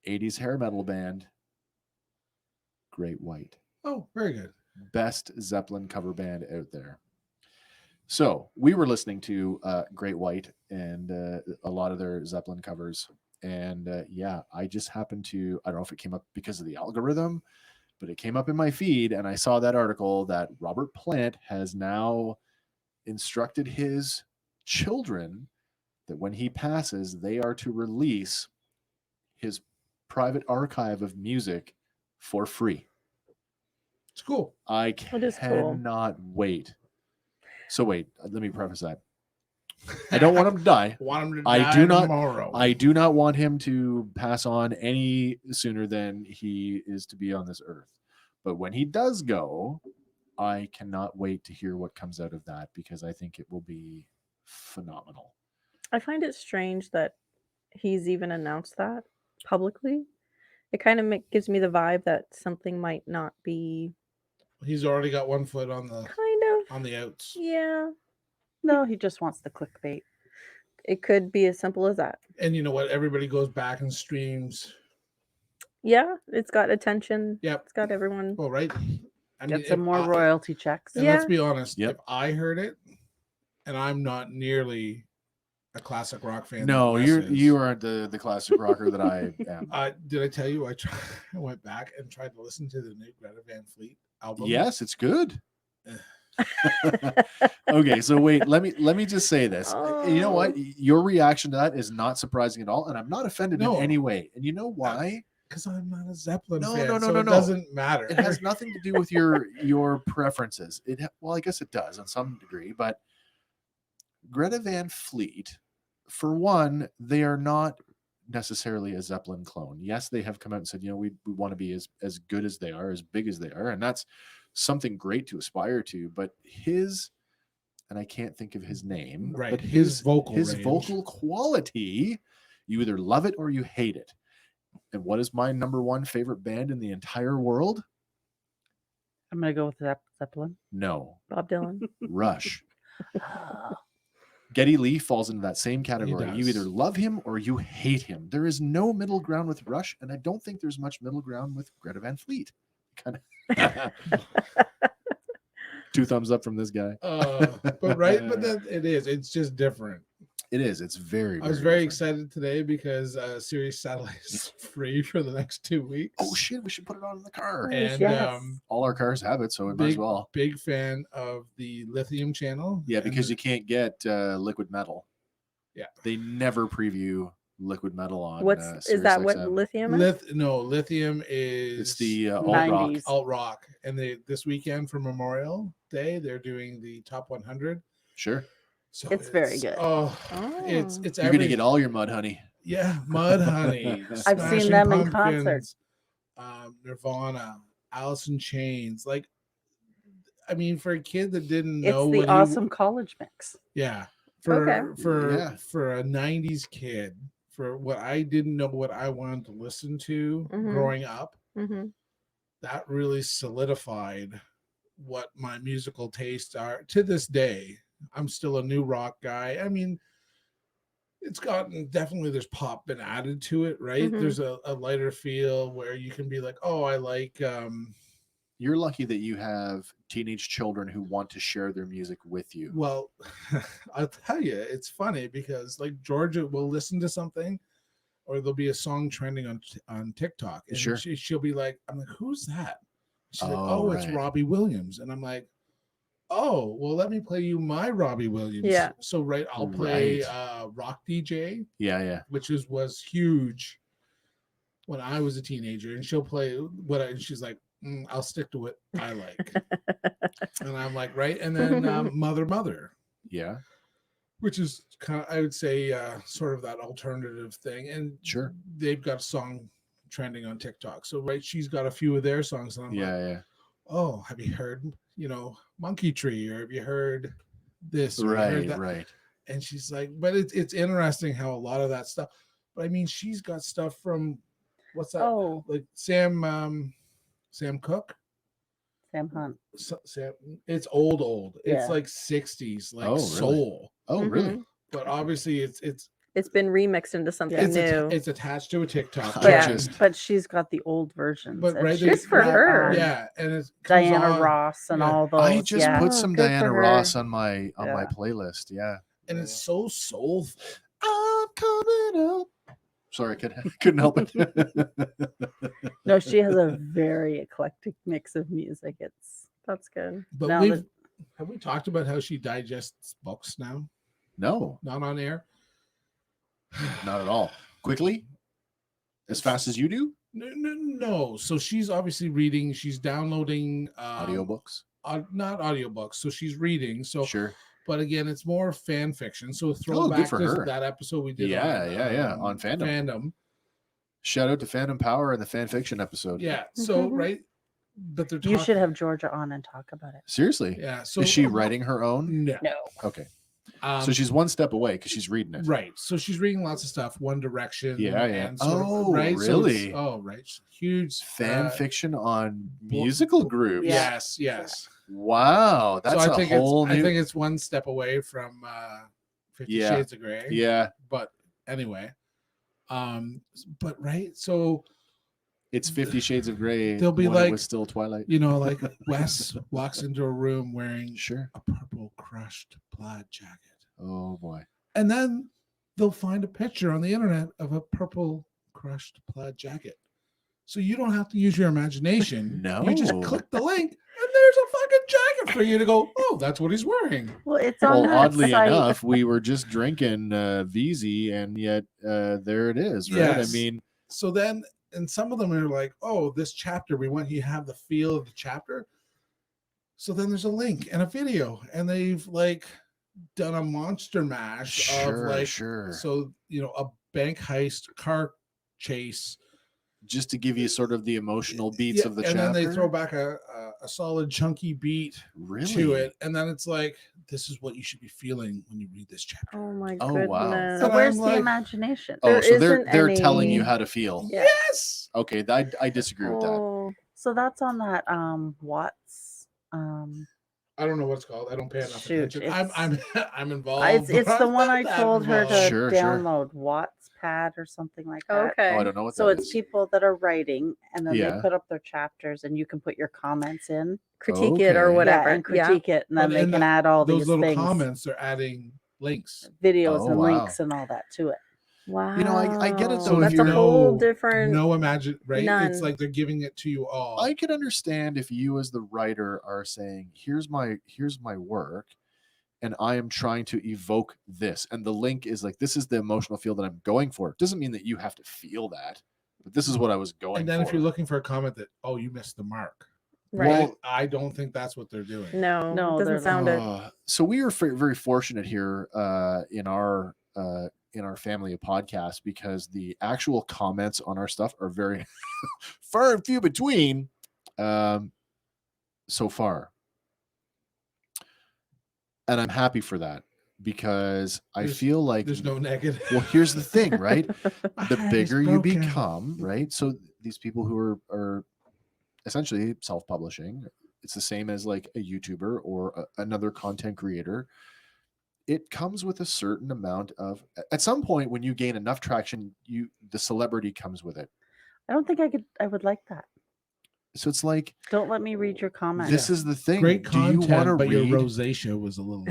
80s hair metal band, Great White. Oh, very good. Best Zeppelin cover band out there. So we were listening to Great White and a lot of their Zeppelin covers. And yeah, I just happened to, I don't know if it came up because of the algorithm, but it came up in my feed and I saw that article that Robert Plant has now instructed his children that when he passes, they are to release his private archive of music for free. It's cool. I It is cool. cannot wait. So wait, let me preface that. I don't want him to die. Want him to I die do not- tomorrow. I do not want him to pass on any sooner than he is to be on this earth. But when he does go, I cannot wait to hear what comes out of that because I think it will be phenomenal. I find it strange that he's even announced that publicly. It kind of gives me the vibe that something might not be He's already got one foot on the outs. Yeah, No, he just wants the clickbait. it could be as simple as that. And you know what? Everybody goes back and streams. Yeah, it's got attention. Yep. It's got everyone. Well, right. I Get some if more royalty checks. And Yeah. let's be honest. Yep. If I heard it, and I'm not nearly a classic rock fan. No, that Wes is, you aren't the classic rocker that I am. Did I tell you I went back and tried to listen to the new Greta Van Fleet album? Yes, it's good. Okay, so wait, let me just say this. You know what? Your reaction to that is not surprising at all, and I'm not offended No. in any way. And you know why? Because I'm not a Zeppelin No, fan. no, no, so no, it no. doesn't matter. It has nothing to do with your preferences. Well, I guess it does on some degree, but Greta Van Fleet, for one, they are not necessarily a Zeppelin clone. Yes, they have come out and said, we want to be as good as they are, as big as they are, and that's something great to aspire to. But and I can't think of his name, Right, but his vocal his range. vocal quality, you either love it or you hate it. And what is my number one favorite band in the entire world? I'm going to go with Zeppelin. No, Bob Dylan. Rush. Geddy Lee falls into that same category. You does. either love him or you hate him. There is no middle ground with Rush, and I don't think there's much middle ground with Greta Van Fleet. Kind of 2 thumbs up from this guy. But right, but then it is. It's just different. It is. It's very. I was very different. excited today because Sirius Satellite is free for the next 2 weeks. Oh shit! We should put it on in the car. And Yes. All our cars have it, so we might as well. Big fan of the Lithium channel. Yeah, and because you can't get Liquid Metal. Yeah. They never preview Liquid Metal on. Is that what SiriusXM. lithium is? Lithium is It's the alt rock. 90s. alt rock, and this weekend for Memorial Day they're doing the top 100. Sure. So It's very good. Oh, Oh. it's You're gonna get all your mud, honey. yeah, Mud Honey. I've seen Smashing them in concert. Pumpkins, Nirvana, Alice in Chains. Like, I mean, for a kid that didn't know It's the what awesome college mix. yeah, for Okay. for a 90s kid, for what I didn't know what I wanted to listen to Mhm. growing up, Mm-hmm. that really solidified what my musical tastes are to this day. I'm still a new rock guy. I mean, it's gotten definitely there's pop been added to it, right? Mhm. There's a lighter feel where you can be like, oh, I like You're lucky that you have teenage children who want to share their music with you. Well, I'll tell you, it's funny because like Georgia will listen to something, or there'll be a song trending on TikTok, and Sure. she'll be like, "I'm like, who's that?" She's like, Oh, "Oh, it's right. Robbie Williams," and I'm like, "Oh, well, let me play you my Robbie Williams." Yeah. So I'll play Right. Rock DJ, Yeah. which was huge when I was a teenager, and she'll play and she's like, I'll stick to what I like. And I'm like, right. And then Mother, Yeah. which is kind of, I would say, sort of that alternative thing. And Sure. they've got a song trending on TikTok. So, right, she's got a few of their songs. And I'm like, Yeah. oh, have you heard, Monkey Tree? Or have you heard this? Or you heard that? Right. And she's like, but it's interesting how a lot of that stuff, but I mean, she's got stuff from, what's that? Oh, Like Sam Cooke. Sam Hunt. Sam, it's old. It's Yeah. like 60s, like Oh, really? soul. Oh, really? But obviously, it's It's been remixed into something new. it's attached to a TikTok. Yeah. But she's got the old versions. But and right, she's Good for got, her. Yeah, and it comes Diana on, Ross and yeah. all those. I just yeah. put some good for Diana her. Ross on my Yeah. playlist. Yeah. and it's so soulful. I'm coming up. Sorry, couldn't help it. No, she has a very eclectic mix of music. That's good. But Now have we talked about how she digests books now? No, Not on air. not at all. Quickly, as fast as you do. No. So she's obviously reading. She's downloading Audiobooks. Not audiobooks. So she's reading. So, Sure. but again, it's more fan fiction. So good throwback for to her. that episode we did. Yeah, on fandom. Shout out to Fandom Power and the fan fiction episode. Yeah. So Mhm. right, but they're you should have Georgia on and talk about it. Seriously. Yeah. So Is she writing her own? No. No. Okay. So she's one step away because she's reading it. Right. So she's reading lots of stuff. One Direction. Yeah. And sort of, Oh, right. really? Right. Huge Fan fiction on musical groups. Yeah. Yes. Wow, that's so a whole new. I think it's one step away from 50 Yeah. Shades of Grey. Yeah, But anyway, but right. So it's 50 Shades of Grey. They'll be when it like- was still Twilight. like Wes walks into a room wearing Sure. a purple crushed plaid jacket. Oh boy. And then they'll find a picture on the internet of a purple crushed plaid jacket. So you don't have to use your imagination. No. You just click the link and there's a fucking jacket for you to go, oh, that's what he's wearing. Well, it's on Well, that oddly site. enough, we were just drinking VZ, and yet there it is, right? Yes. I mean, So then, and some of them are like, oh, this chapter, we want you to have the feel of the chapter. So then there's a link and a video, and they've like done a monster mash of like, sure. so, a bank heist, car chase. Just to give you sort of the emotional beats Yeah, of the and chapter. then they throw back a solid chunky beat really to it, and then it's like, this is what you should be feeling when you read this chapter. Oh my Oh, goodness. wow. So And where's I'm the like- imagination? Oh, so they're isn't telling any- you how to feel. Yeah. Yes. Okay, I disagree with that. Oh, So that's on that Watts. I don't know what it's called. I don't pay enough Shoot, attention. it's- I'm involved. It's but the I'm one not I that told her to involved. Sure. download, Wattspad or something like that. okay. Oh, I don't know what So that it's is. people that are writing, and then Yeah. they put up their chapters, and you can put your comments in, Critique it or Okay. whatever. and critique it, and then But they in can the- add all Those these little things, comments are adding links. videos, Oh, and wow. links, and all that to it. Wow. You know, I get it, though, if That's you're a whole no- different. No imagine, right? None. It's like they're giving it to you all. I could understand if you as the writer are saying, here's my work, and I am trying to evoke this, and the link is like, this is the emotional feel that I'm going for. It doesn't mean that you have to feel that, but this is what I was going and then for. if you're looking for a comment that, oh, you missed the mark. Right. Well, I don't think that's what they're doing. No, No, it they're doesn't sound it. So we were very fortunate here in our family of podcasts, because the actual comments on our stuff are very far and few between so far. And I'm happy for that, because I There's- feel like There's no negative. well, here's the thing, right? My The head is bigger you broken. become, right? So these people who are essentially self-publishing, it's the same as like a YouTuber or another content creator. It comes with a certain amount of, at some point when you gain enough traction, the celebrity comes with it. I don't think I would like that. So it's like, Don't let me read your comments. this is the thing. Great Do you want to content, but your read? rosacea was a little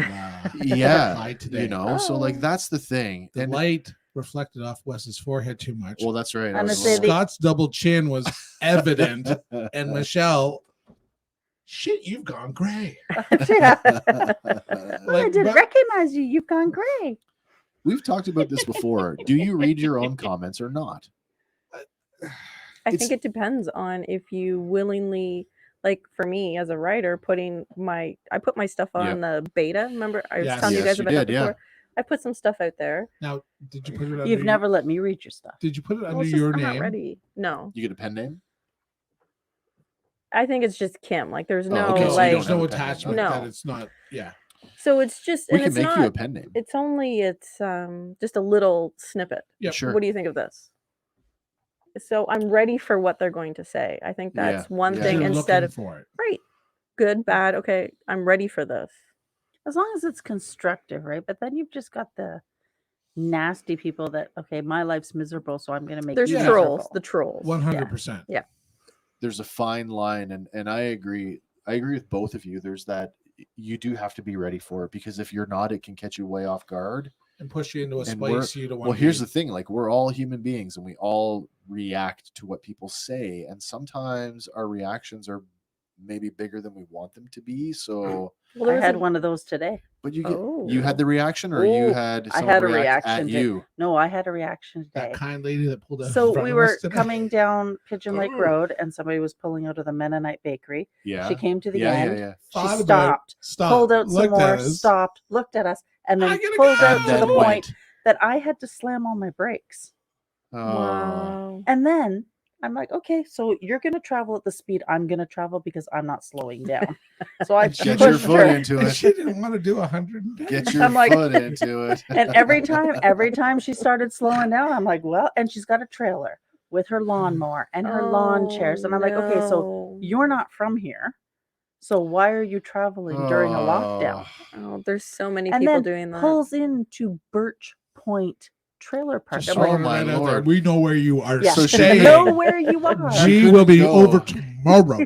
Yeah, high today. So like Oh. that's the thing. The And light reflected off Wes's forehead too much. well, that's right. I And was I say the- Scott's double chin was evident, and Michelle, shit, you've gone gray. Yeah. Like, I didn't but- recognize you. You've gone gray. We've talked about this before. Do you read your own comments or not? I It's- think it depends on if you willingly, like for me as a writer, I put my stuff on the beta. Remember, I was Yes. telling you Yes, guys you about that did, yeah. before. I put some stuff out there. Now, did you put it under? You've never let me read your stuff. Did you put it Well, under it's just- your I'm not name? ready. No, You get a pen name? I think it's just Kim. Like, there's no okay, so you like. don't There's have no a pen name. attachment. No. That it's not. Yeah. So it's just. We and can it's make not, you a pen name. It's just a little snippet. Yep. Sure. What do you think of this? So I'm ready for what they're going to say. I think that's Yeah, one yeah. thing You're instead looking of for it. right, good, bad. Okay, I'm ready for this. As long as it's constructive, right? But then you've just got the nasty people that, okay, my life's miserable, so I'm going to make There's you trolls. miserable. The trolls. 100%. There's a fine line, and I agree. I agree with both of you. There's that you do have to be ready for it, because if you're not, it can catch you way off guard. And push you into a And we're- space you don't want. Well, here's the thing: like, we're all human beings, and we all react to what people say, and sometimes our reactions are maybe bigger than we want them to be. So, Well, there I was had a- one of those today. but you had the reaction, or Oh, you had I someone had a react reaction at to- you. No, I had a reaction today. that kind lady that pulled out. in So front we of were us today. coming down Pigeon Lake Oh. Road, and somebody was pulling out of the Mennonite Bakery. Yeah, She came to the yeah, end. yeah, yeah. She Thought about it, stopped, pulled out some looked more, at us. stopped, looked at us, and I then gotta pulled go. out And to the then point went. that I had to slam on my brakes. Oh, Wow. And then I'm like, okay, so you're going to travel at the speed I'm going to travel because I'm not slowing down. So I get your pushed foot her. into And it. she didn't want to do 110. Get your I'm like- foot into it. And every time she started slowing down, I'm like, well, and she's got a trailer with her lawnmower and her lawn chairs. And I'm like, okay, so no. you're not from here. So why are you traveling during a lockdown? Oh, there's so many And people then doing that. pulls into Birch Point Trailer Park. Just I'm like, Oh, throwing my that out there. Lord. We know where you are yeah, So staying. know where you are. She couldn't will be go. over tomorrow.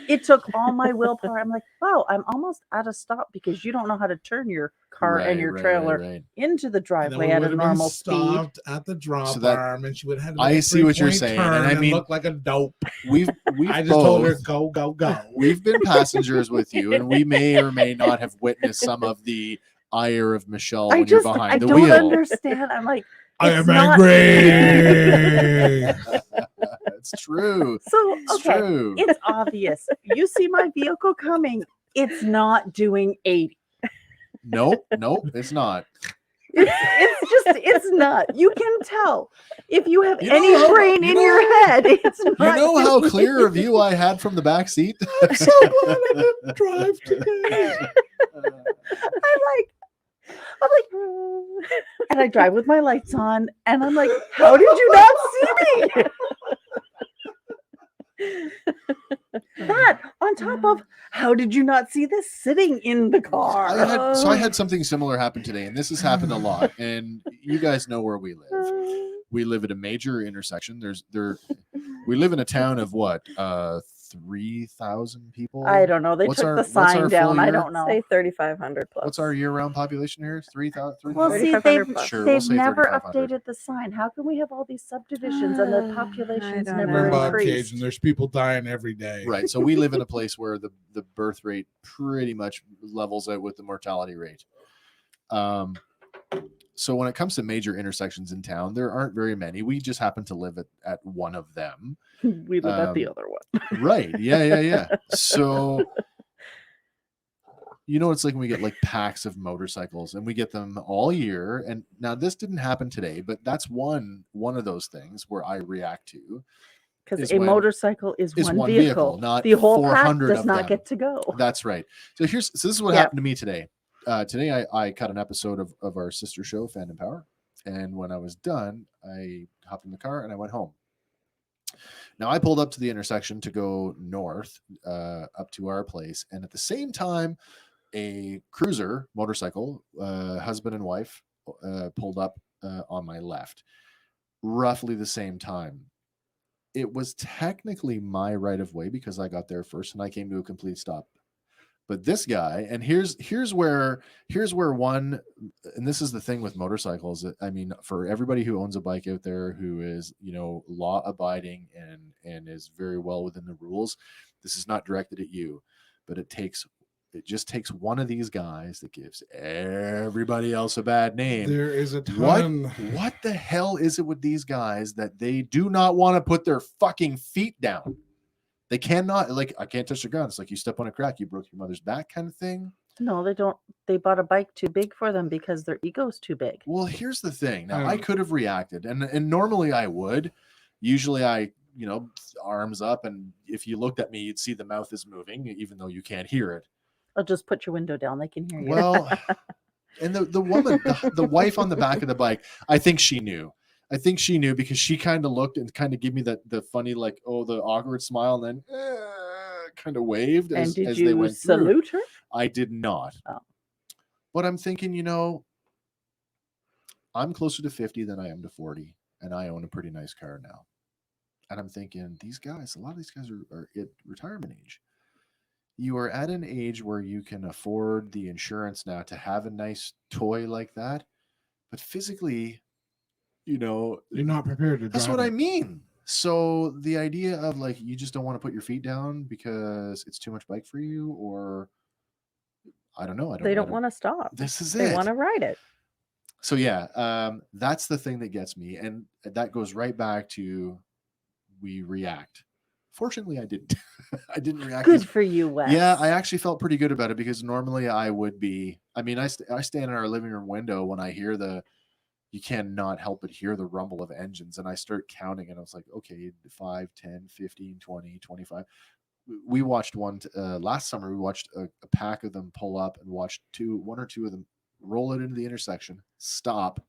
It took all my willpower. I'm like, wow, I'm almost at a stop because you don't know how to turn your car and your trailer Right. into the And then driveway we at would a have been normal speed. stopped at the drop So that- arm, and she would have had to I make a see what you're 3-point saying, turn and I mean- look like a dope. We've I just both, told her go, go, go. we've been passengers with you, and we may or may not have witnessed some of the ire of Michelle when you're behind I the don't wheel. understand. I'm like, I it's am not- angry. It's true. So It's okay, true. it's obvious. You see my vehicle coming. It's not doing 80. Nope, it's not. It's not. You can tell if you have You know any how- brain you in know- your head. It's not. You know how doing clear a view I had from the back seat? I'm so glad I didn't drive today. I'm like, and I drive with my lights on, and I'm like, how did you not see me? That on top of how did you not see this sitting in the car? I had something similar happen today, and this has happened a lot. And you guys know where we live. We live at a major intersection. We live in a town of what? 3,000 people. I don't know. They What's took our- the what's our sign full down. I year? don't know. Say 3,500 plus. What's our year-round population here? 3,000. Well, see, 3,500 they've, plus. Sure, we'll they've say never 3,500. updated the sign. How can we have all these subdivisions and the I population's don't never We're know. Bob Cage, increased? and there's people dying every day. Right. So we live in a place where the birth rate pretty much levels out with the mortality rate. So when it comes to major intersections in town, there aren't very many. We just happen to live at one of them. We live at the Um, other one. Right. Yeah. So it's like when we get like packs of motorcycles, and we get them all year. And now this didn't happen today, but that's one of those things where I react to. Because is a when- motorcycle is is one one vehicle. vehicle, not the whole pack 400 does of not them. get to go. That's right. So this is what Yeah. happened to me today. Today I cut an episode of our sister show, Fandom Power. And when I was done, I hopped in the car and I went home. Now I pulled up to the intersection to go north, up to our place. And at the same time, a cruiser motorcycle, husband and wife, pulled up on my left, roughly the same time. it was technically my right of way because I got there first and I came to a complete stop. But this guy, and here's where one, and this is the thing with motorcycles. I mean, for everybody who owns a bike out there who is, law abiding and is very well within the rules, this is not directed at you, but it just takes one of these guys that gives everybody else a bad name. There is a ton. What the hell is it with these guys that they do not want to put their fucking feet down? They cannot, like, I can't touch the ground. It's like you step on a crack, you broke your mother's back kind of thing. No, they don't. They bought a bike too big for them because their ego's too big. Well, here's the thing. Now, I could have reacted, and normally I would. Usually I, arms up, and if you looked at me, you'd see the mouth is moving, even though you can't hear it. I'll just put your window down. They can hear you. Well, and the woman, the wife on the back of the bike, I think she knew. Because she kind of looked and kind of gave me the funny, like, the awkward smile, and then kind of waved as they went through. Salute her? I did not. Oh. But I'm thinking, I'm closer to 50 than I am to 40, and I own a pretty nice car now. And I'm thinking, a lot of these guys are at retirement age. You are at an age where you can afford the insurance now to have a nice toy like that, but physically, you're not prepared to drive. That's what I mean. So the idea of, like, you just don't want to put your feet down because it's too much bike for you, or I don't know. They don't want to stop. This is They want to ride it. So yeah, that's the thing that gets me, and that goes right back to we react. Fortunately, I didn't. I didn't react. Good for you, Wes. Yeah, I actually felt pretty good about it because normally I would be. I mean, I stand in our living room window when I hear you cannot help but hear the rumble of engines, and I start counting, and I was like, okay, 5, 10, 15, 20, 25. We watched one last summer. We watched a pack of them pull up and watched one or two of them roll it into the intersection, stop.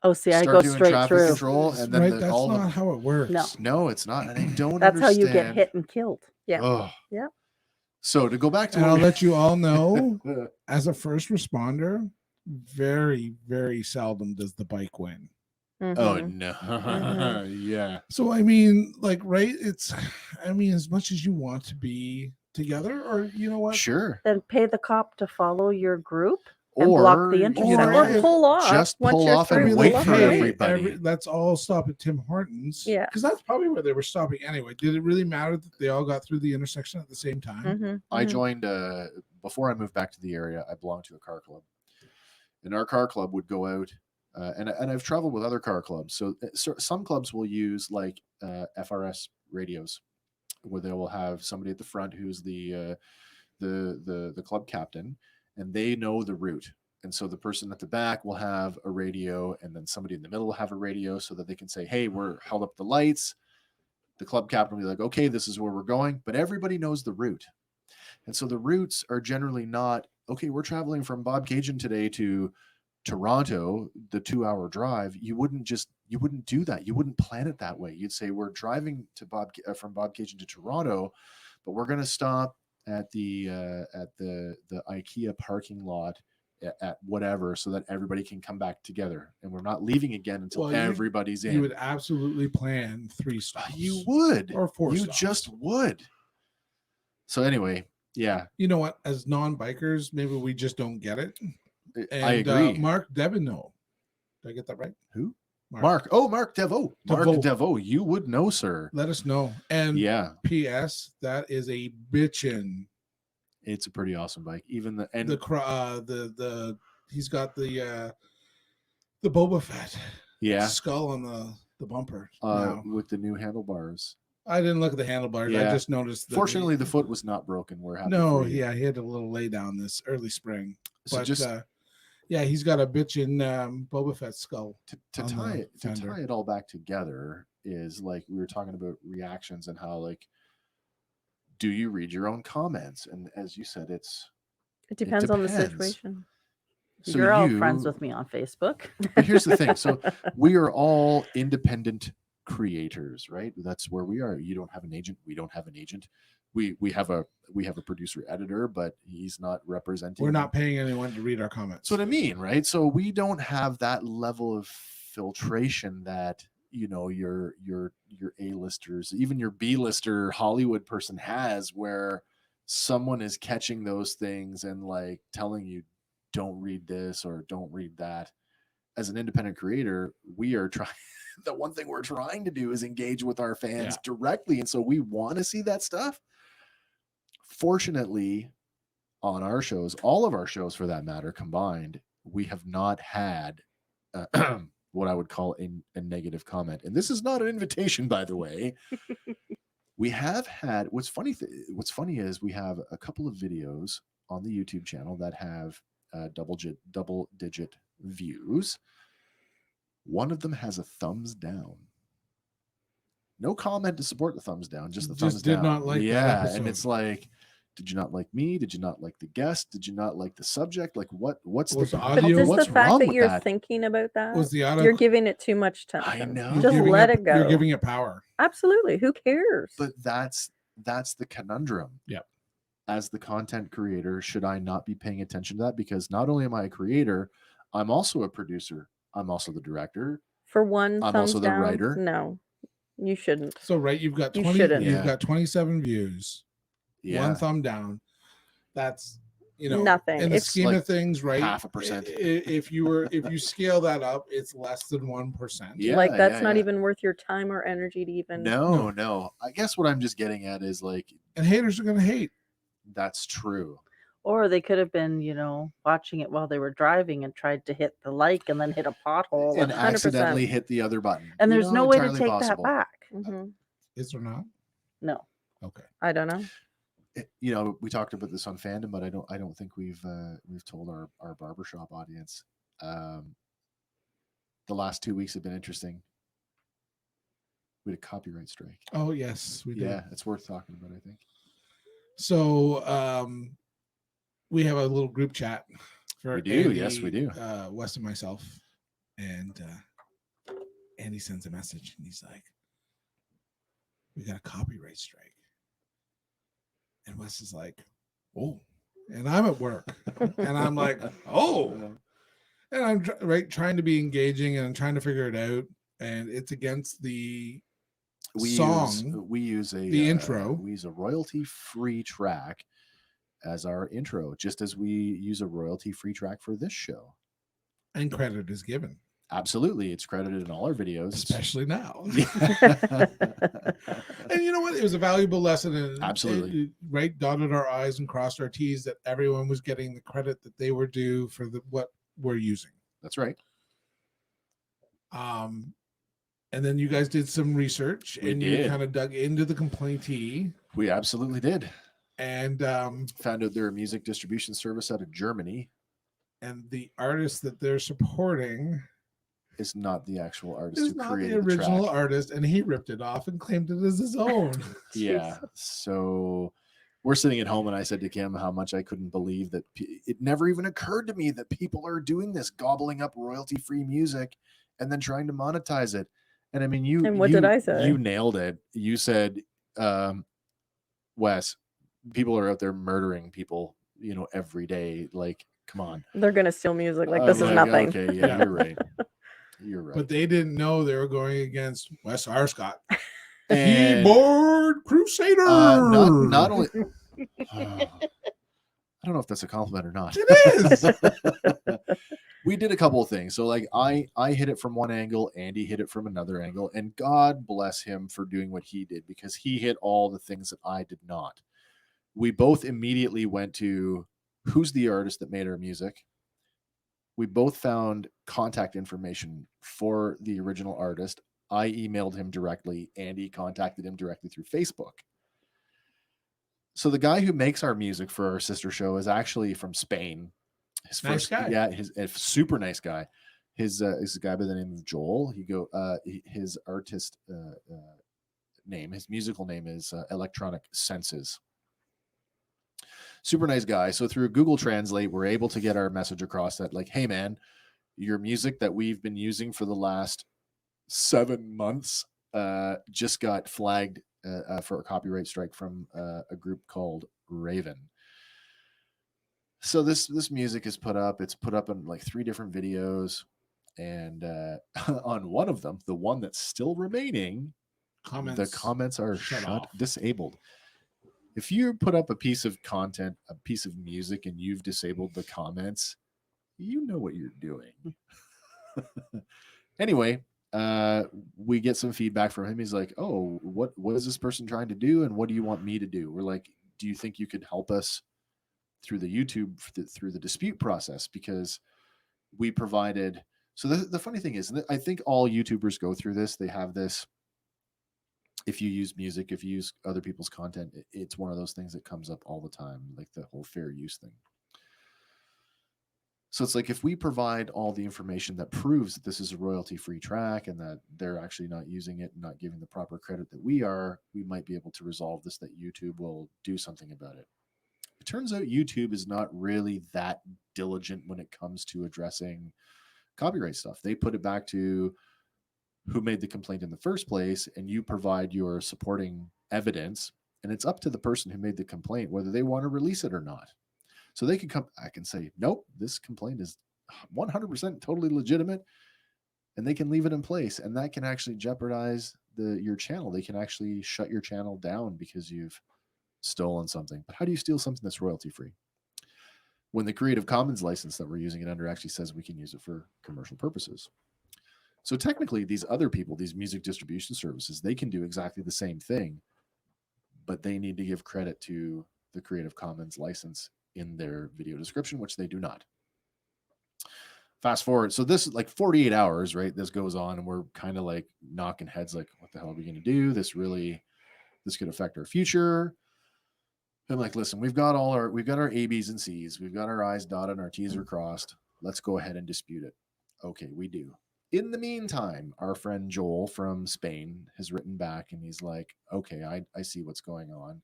Oh, see, I go straight through. Control, and then that's not how it works. No, it's not. And I don't That's understand. how you get hit and killed. Yeah. Oh. Yeah. So to go back to And I'll let you all know, as a first responder, very, very seldom does the bike win. Mm-hmm. Oh no. Yeah. So I mean, like, right? As much as you want to be together, or you know what? Sure. Then pay the cop to follow your group and block the intersection. Or pull off. Just once pull you're off and through, wait pull for off and wait. everybody. Let's all stop at Tim Hortons. Yeah. Because that's probably where they were stopping anyway. Did it really matter that they all got through the intersection at the same time? Mm-hmm. I joined before I moved back to the area. I belonged to a car club, and our car club would go out. And I've traveled with other car clubs. So some clubs will use like FRS radios, where they will have somebody at the front who's the club captain, and they know the route. And so the person at the back will have a radio, and then somebody in the middle will have a radio, so that they can say, "Hey, we're held up the lights." The club captain will be like, "Okay, this is where we're going," but everybody knows the route. And so the routes are generally not, okay, we're traveling from Bob Cajun today to Toronto, the 2-hour drive. You wouldn't do that. You wouldn't plan it that way. You'd say, we're driving to from Bob Cajun to Toronto, but we're going to stop at the IKEA parking lot at whatever, so that everybody can come back together, and we're not leaving again until everybody's in. You would absolutely plan 3 stops. You would, or 4 you stops. just would. So anyway, yeah. You know what? As non-bikers, maybe we just don't get it. And, I agree. Mark Devineau. Did I get that right? Who? Mark. Oh, Mark Deveau. Mark Deveau. You would know, sir. Let us know. And yeah. P.S. That is a bitchin'. It's a pretty awesome bike. Even he's got the Boba Fett skull on the bumper with the new handlebars. I didn't look at the handlebars. Yeah. I just noticed. Fortunately, the foot was not broken. We're happy. No, he had a little lay down this early spring. So but he's got a bitchin' Boba Fett skull. To tie it all back together is, like, we were talking about reactions and how, like, do you read your own comments? And as you said, it depends on the situation. So you're all friends with me on Facebook. But here's the thing. So we are all independent creators, right? That's where we are. You don't have an agent. We don't have an agent. We have a producer editor, but he's not representing. We're not paying anyone to read our comments. That's what I mean, right? So we don't have that level of filtration that your A-listers, even your B-lister Hollywood person has, where someone is catching those things and like telling you, don't read this or don't read that. As an independent creator, we are trying the one thing we're trying to do is engage with our fans directly, and so we want to see that stuff. Fortunately, on our shows, all of our shows for that matter combined, we have not had what I would call a negative comment. And this is not an invitation, by the way. We have had what's funny is we have a couple of videos on the YouTube channel that have double digit views. One of them has a thumbs down. No comment to support the thumbs down, just the thumbs down. Did not like that episode. And it's like, did you not like me? Did you not like the guest? Did you not like the subject? Like what's Was the the audio? audio- Just What's the fact wrong that with you're that? thinking about that, Was the audio? you're giving it too much I attention. know. You're Just giving let it go. You're giving it power. Absolutely. Who cares? But that's the conundrum. Yep. As the content creator, should I not be paying attention to that? Because not only am I a creator, I'm also a producer. I'm also the director. For one I'm thumbs also the down, writer. no, you shouldn't. So you've got You 20. shouldn't. You've Yeah. got 27 views. Yeah. One thumb down. That's Nothing. in the It's scheme like of things, right? 0.5%. If you scale that up, it's less than 1%. Yeah, like that's yeah, not yeah. even worth your time or energy to even. No. I guess what I'm just getting at is like, And haters are gonna hate. that's true. Or they could have been, watching it while they were driving and tried to hit the like and then hit a pothole. And 100%. accidentally hit the other button. And You there's know, no way to entirely take possible. that back. Mhm. Is there not? No. Okay. I don't know. We talked about this on fandom, but I don't think we've told our barbershop audience. The last 2 weeks have been interesting. We had a copyright strike. Oh yes, we did. Yeah, it's worth talking about, I think. So we have a little group chat for We do, yes, we do. Wes and myself. And Andy sends a message and he's like, we got a copyright strike. And Wes is like, oh. And I'm at work. And I'm like, oh. And I'm trying to be engaging and I'm trying to figure it out. And it's against the song. We use the intro. We use a royalty-free track as our intro, just as we use a royalty-free track for this show. And credit is given. Absolutely, it's credited in all our videos, Especially now. Yeah. And you know what? It was a valuable lesson. And Absolutely. Right? Dotted our I's and crossed our T's that everyone was getting the credit that they were due for what we're using. That's right. And then you guys did some research We and did. you kind of dug into the complaintee We absolutely did. and Found out they're a music distribution service out of Germany. and the artist that they're supporting Is not the actual artist is who not the created original track. artist, and he ripped it off and claimed it as his own. Yeah. So we're sitting at home, and I said to Kim how much I couldn't believe that it never even occurred to me that people are doing this, gobbling up royalty-free music and then trying to monetize it. And I mean, And what did I say? You nailed it. You said, Wes, people are out there murdering people, every day. Like, come on. They're gonna steal music. Like I'm this is nothing. Okay, yeah, you're right. You're right. But they didn't know they were going against Wes Scott, And, keyboard crusader. not only. I don't know if that's a compliment or not. It is. We did a couple of things. So like I hit it from one angle, Andy hit it from another angle, and God bless him for doing what he did, because he hit all the things that I did not. We both immediately went to who's the artist that made our music. We both found contact information for the original artist. I emailed him directly. Andy contacted him directly through Facebook. So the guy who makes our music for our sister show is actually from Spain. Nice guy. Yeah, a super nice guy. Is a guy by the name of Joel. His artist name, his musical name is Electronic Senses. Super nice guy. So through Google Translate, we're able to get our message across that, like, hey man, your music that we've been using for the last 7 months just got flagged for a copyright strike from a group called Raven. So this music is put up. It's put up in like 3 different videos, And on one of them, the one that's still remaining, the comments are shut shut off. disabled. If you put up a piece of content, a piece of music, and you've disabled the comments, you know what you're doing. Anyway, we get some feedback from him. He's like, oh, what is this person trying to do? And what do you want me to do? We're like, do you think you could help us through the YouTube, through the dispute process? Because we provided. So the funny thing is, I think all YouTubers go through this. They have this. If you use music, if you use other people's content, it's one of those things that comes up all the time, like the whole fair use thing. So it's like, if we provide all the information that proves that this is a royalty-free track and that they're actually not using it and not giving the proper credit that we are, we might be able to resolve this, that YouTube will do something about it. It turns out YouTube is not really that diligent when it comes to addressing copyright stuff. They put it back to who made the complaint in the first place, and you provide your supporting evidence, and it's up to the person who made the complaint whether they want to release it or not. So they can come back and say, nope, this complaint is 100% totally legitimate, and they can leave it in place, and that can actually jeopardize your channel. They can actually shut your channel down because you've stolen something. But how do you steal something that's royalty free when the Creative Commons license that we're using it under actually says we can use it for commercial purposes? So technically, these other people, these music distribution services, they can do exactly the same thing, but they need to give credit to the Creative Commons license in their video description, which they do not. Fast forward. So this is like 48 hours, right? This goes on, and we're kind of like knocking heads like, what the hell are we going to do? This could affect our future. I'm like, listen, we've got our A, B's, and C's. We've got our I's dotted and our T's are crossed. Let's go ahead and dispute it. Okay, we do. In the meantime, our friend Joel from Spain has written back, and he's like, okay, I see what's going on.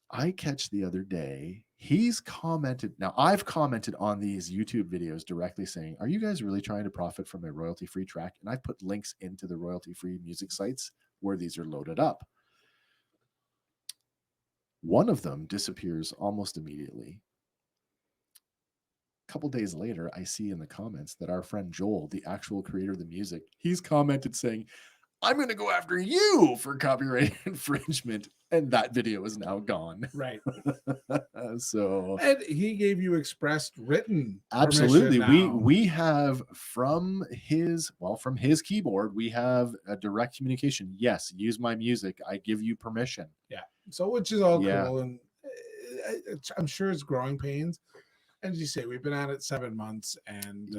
I catch the other day, he's commented. Now, I've commented on these YouTube videos directly saying, are you guys really trying to profit from a royalty-free track? And I put links into the royalty-free music sites where these are loaded up. One of them disappears almost immediately. A couple days later, I see in the comments that our friend Joel, the actual creator of the music, he's commented saying, I'm going to go after you for copyright infringement. And that video is now gone. Right. So, and he gave you expressed written. Absolutely. We have from his keyboard, we have a direct communication. Yes, use my music. I give you permission. Yeah. So, which is all cool. And I'm sure it's growing pains. And as you say, we've been at it 7 months, and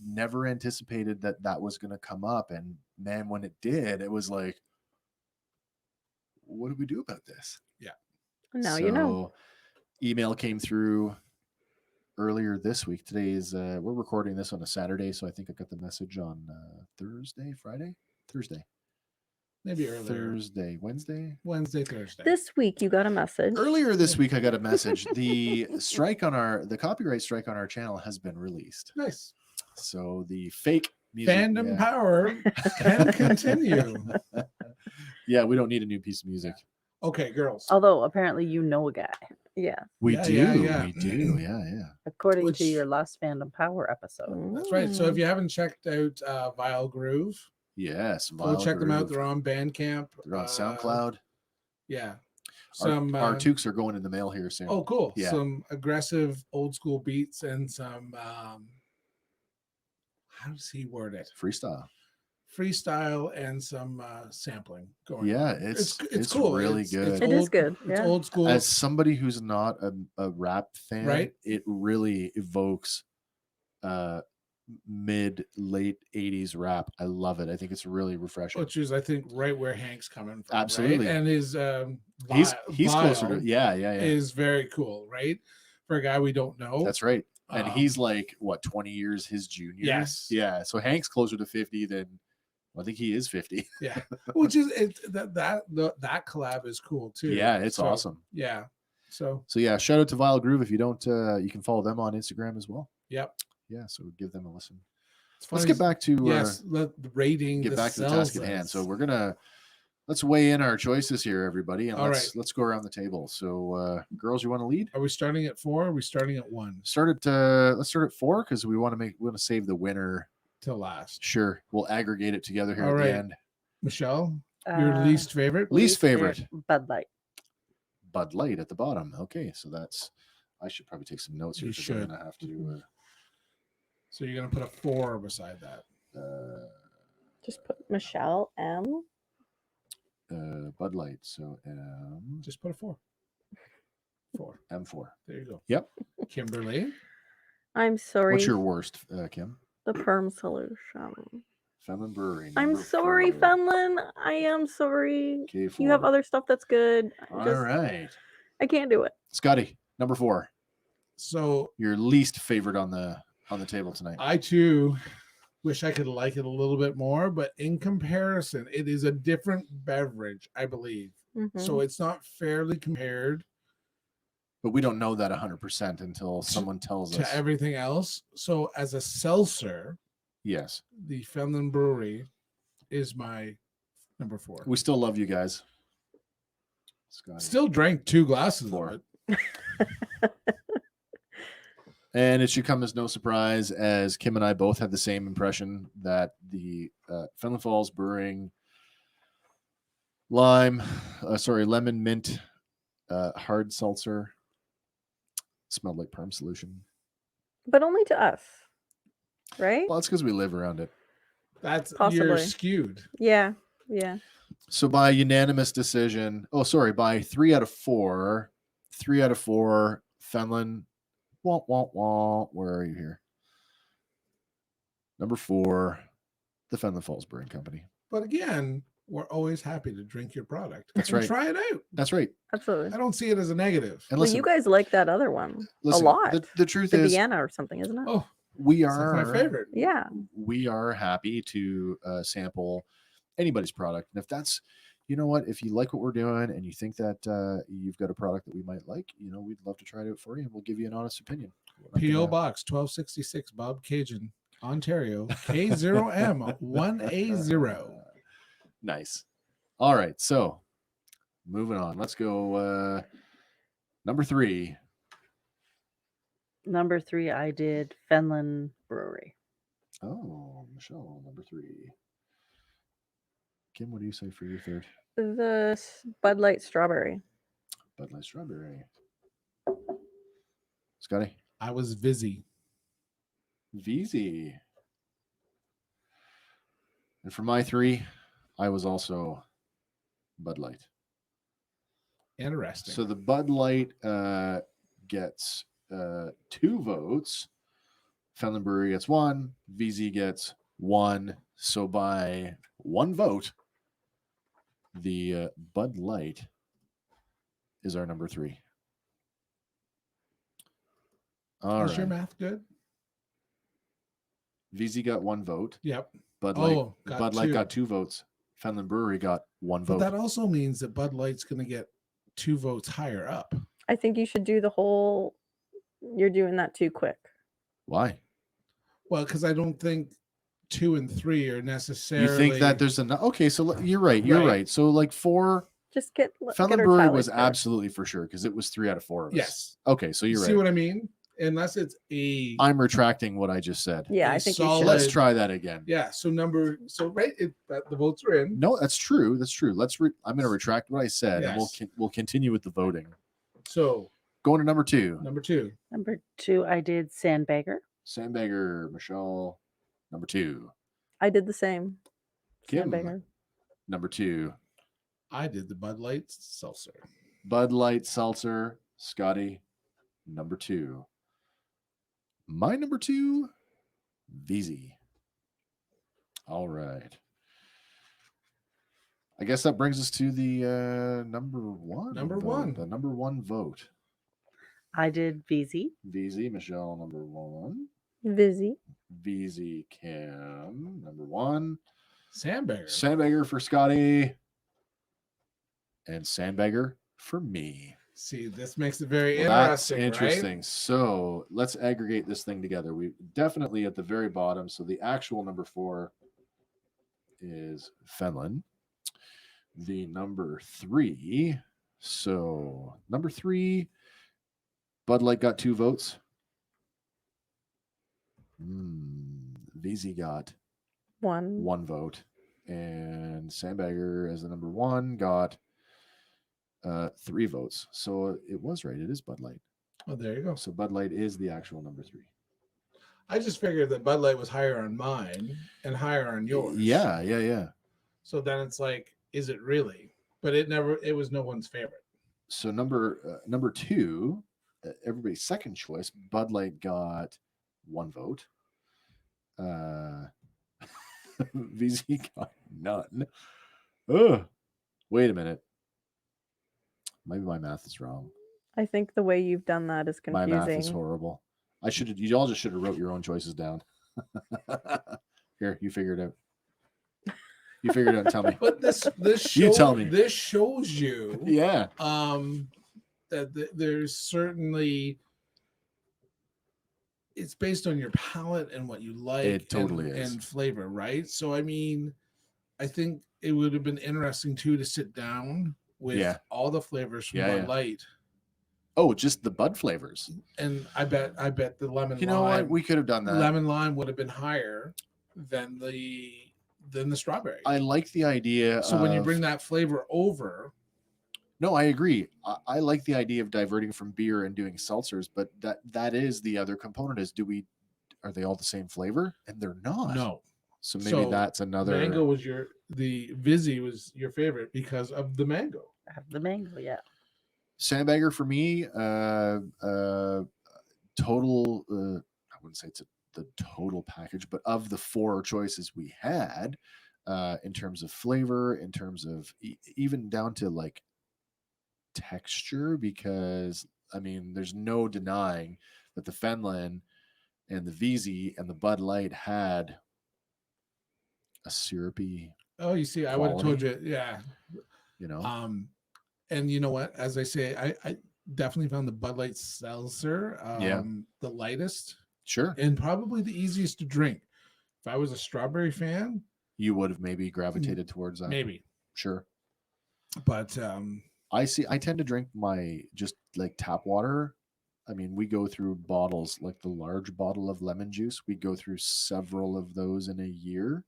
never anticipated that was going to come up. And man, when it did, it was like, what do we do about this? Yeah. Now you know. Email came through earlier this week. Today is we're recording this on a Saturday, so I think I got the message on Thursday. Maybe earlier. Wednesday, Thursday. This week you got a message. Earlier this week I got a message. The copyright strike on our channel has been released. Nice. So the fake music, fandom power can continue. Yeah, we don't need a new piece of music. Okay, girls. Although apparently you know a guy. Yeah. We do. Yeah. According to your last Fandom Power episode. That's right. So if you haven't checked out Vile Groove, yes, go check them out. They're on Bandcamp. They're on SoundCloud. Yeah. Our toques are going in the mail here soon. Oh, cool. Yeah. Some aggressive old school beats and some how does he word it? Freestyle and some sampling going. Yeah, on. it's cool. Really good. It is good. It's old school. As somebody who's not a rap fan, right? It really evokes mid-late 80s rap. I love it. I think it's really refreshing. Which is, I think, right where Hank's coming from. Absolutely. Right? And his he's closer to is very cool, right? For a guy we don't know. That's right. And he's like, what, 20 years his junior? Yes. Yeah. So Hank's closer to 50 than, well, I think he is 50. Yeah. Which is that collab is cool too. Yeah, it's awesome. Yeah. So yeah, shout out to Vile Groove. If you don't, you can follow them on Instagram as well. Yep. Yeah, so give them a listen. Let's get back to the rating. Get back to the task at hand. So we're gonna let's weigh in our choices here, everybody, and All let's go around the table. So, girls, you want to lead? Are we starting at 4? Or are we starting at 1 Let's start at 4 because we want to save the winner. till last? Sure, we'll aggregate it together here All at right. the end. Michelle, your Uh, least favorite? Least favorite. Bud Light. Bud Light at the bottom. Okay, so I should probably take some notes here You because I'm should. gonna have to. So you're gonna put a 4 beside that. Just put Michelle M. Bud Light. So Just put a 4. 4. M4. There you go. Yep. Kimberly. I'm sorry. What's your worst, Kim? The perm solution. Fenland Brewery. I'm number sorry, 4. Fenland. I am sorry. Okay, You have 4. other stuff that's good. All right, I can't do it. Scotty, number 4. So Your least favorite on the table tonight. I too wish I could like it a little bit more, but in comparison, it is a different beverage, I believe. Mhm. So it's not fairly compared But we don't know that 100% until someone tells to us. everything else. So as a seltzer, Yes, the Fenland Brewery is my number 4. we still love you guys. Scotty. Still drank 2 glasses 4. of it. And it should come as no surprise, as Kim and I both had the same impression that the Fenland Falls Brewing lemon mint hard seltzer smelled like perm solution. But only to us, right? Well, it's because we live around it. That's you're Possibly. skewed. Yeah. So by unanimous decision, by 3 out of 4, Fenland. Wah, wah, wah. Where are you here? Number 4, the Fenland Falls Brewing Company. But again, we're always happy to drink your product. That's and right. Try it out. That's right. Absolutely. I don't see it as a negative. And Well, listen, you guys like that other one listen, a lot. The truth The is, Vienna or something, isn't it? Oh, we it's like are my favorite. Yeah. We are happy to sample anybody's product, and if that's, you know what, if you like what we're doing and you think that you've got a product that we might like, we'd love to try it out for you, and we'll give you an honest opinion. We're not P.O. gonna- Box 1266, Bob Cajun, Ontario, K0M1A0. Nice. All right, so moving on. Let's go. Number 3. Number 3, I did Fenland Brewery. Oh, Michelle, number 3. Kim, what do you say for your third? The Bud Light strawberry. Bud Light Strawberry. Scotty? I was Vizzy. VZ. And for my 3, I was also Bud Light. Interesting. So the Bud Light gets 2 votes. Fenland Brewery gets 1. VZ gets 1. So by 1 vote, the Bud Light is our number 3. All Is your right. math good? VZ got 1 vote. Yep. Bud Light, Oh, got Bud Light 2. got 2 votes. Fenland Brewery got 1 But vote. that also means that Bud Light's going to get 2 votes higher up. I think you should do the whole. You're doing that too quick. Why? Well, because I don't think 2 and 3 are necessarily. You think that there's enough? Okay, so you're right. You're Right. right. So like 4, Just get Fenland her Brewery tallied was first. absolutely for sure because it was 3 out of 4 of us. Yes. Okay, so you're See right. what I mean? Unless it's a. I'm retracting what I just said. Yeah, a I think you solid- should. Let's try that again. Yeah. So the votes are in. No, that's true. That's true. I'm going to retract what I said, and Yes. we'll continue with the voting. So Going to number 2, number 2. Number 2, I did Sandbagger. Sandbagger, Michelle. Number 2, I did the same. Kim. Sandbagger. Number 2, I did the Bud Light seltzer. Bud Light Seltzer. Scotty, number 2. My number 2, VZ. All right. I guess that brings us to the number 1. Number vote, 1. The number 1 vote. I did VZ. VZ, Michelle, number 1. Vizzy. VZ, Kim, number 1. Sandbagger. Sandbagger for Scotty. And Sandbagger for me. See, this makes it very Well, that's interesting. interesting. Right? So let's aggregate this thing together. We definitely at the very bottom. So the actual number 4 is Fenland. the number 3. So number 3, Bud Light got 2 votes. VZ got 1 vote. And Sandbagger as the number 1 got 3 votes. So it was right. It is Bud Light. Oh, there you go. So Bud Light is the actual number 3. I just figured that Bud Light was higher on mine and higher on yours. Yeah. So then it's like, is it really? But it was no one's favorite. So number 2, everybody's second choice, Bud Light got 1 vote. VZ got none. Wait a minute. Maybe my math is wrong. I think the way you've done that is My confusing. math is horrible. You all just should have wrote your own choices down. Here, you figure it out. You figure it out and tell me. But this You tell me. This shows you Yeah. that there's certainly, it's based on your palate and what you like. It totally is. And flavor, right? So I mean, I think it would have been interesting too to sit down with all the flavors from Bud Light. Oh, just the Bud flavors. And I bet the lemon. You know lime, what? We could have done that. Lemon lime would have been higher than the strawberry. I like the idea. So when you bring that flavor over. No, I agree. I like the idea of diverting from beer and doing seltzers, but that is the other component. Are they all the same flavor? And they're not. No. So maybe that's another. Mango was the Vizzy was your favorite because of the mango. I have the mango, yeah. Sandbagger for me, total. I wouldn't say it's the total package, but of the 4 choices we had, in terms of flavor, in terms of even down to like texture, because I mean, there's no denying that the Fenlon and the VZ and the Bud Light had a syrupy. Oh, you see, I would have told you, yeah. You know. And you know what? As I say, I definitely found the Bud Light Seltzer the lightest. Sure. And probably the easiest to drink. If I was a strawberry fan, you would have maybe gravitated towards that. Maybe. Sure. But I tend to drink my just like tap water. I mean, we go through bottles, like the large bottle of lemon juice. We go through several of those in a year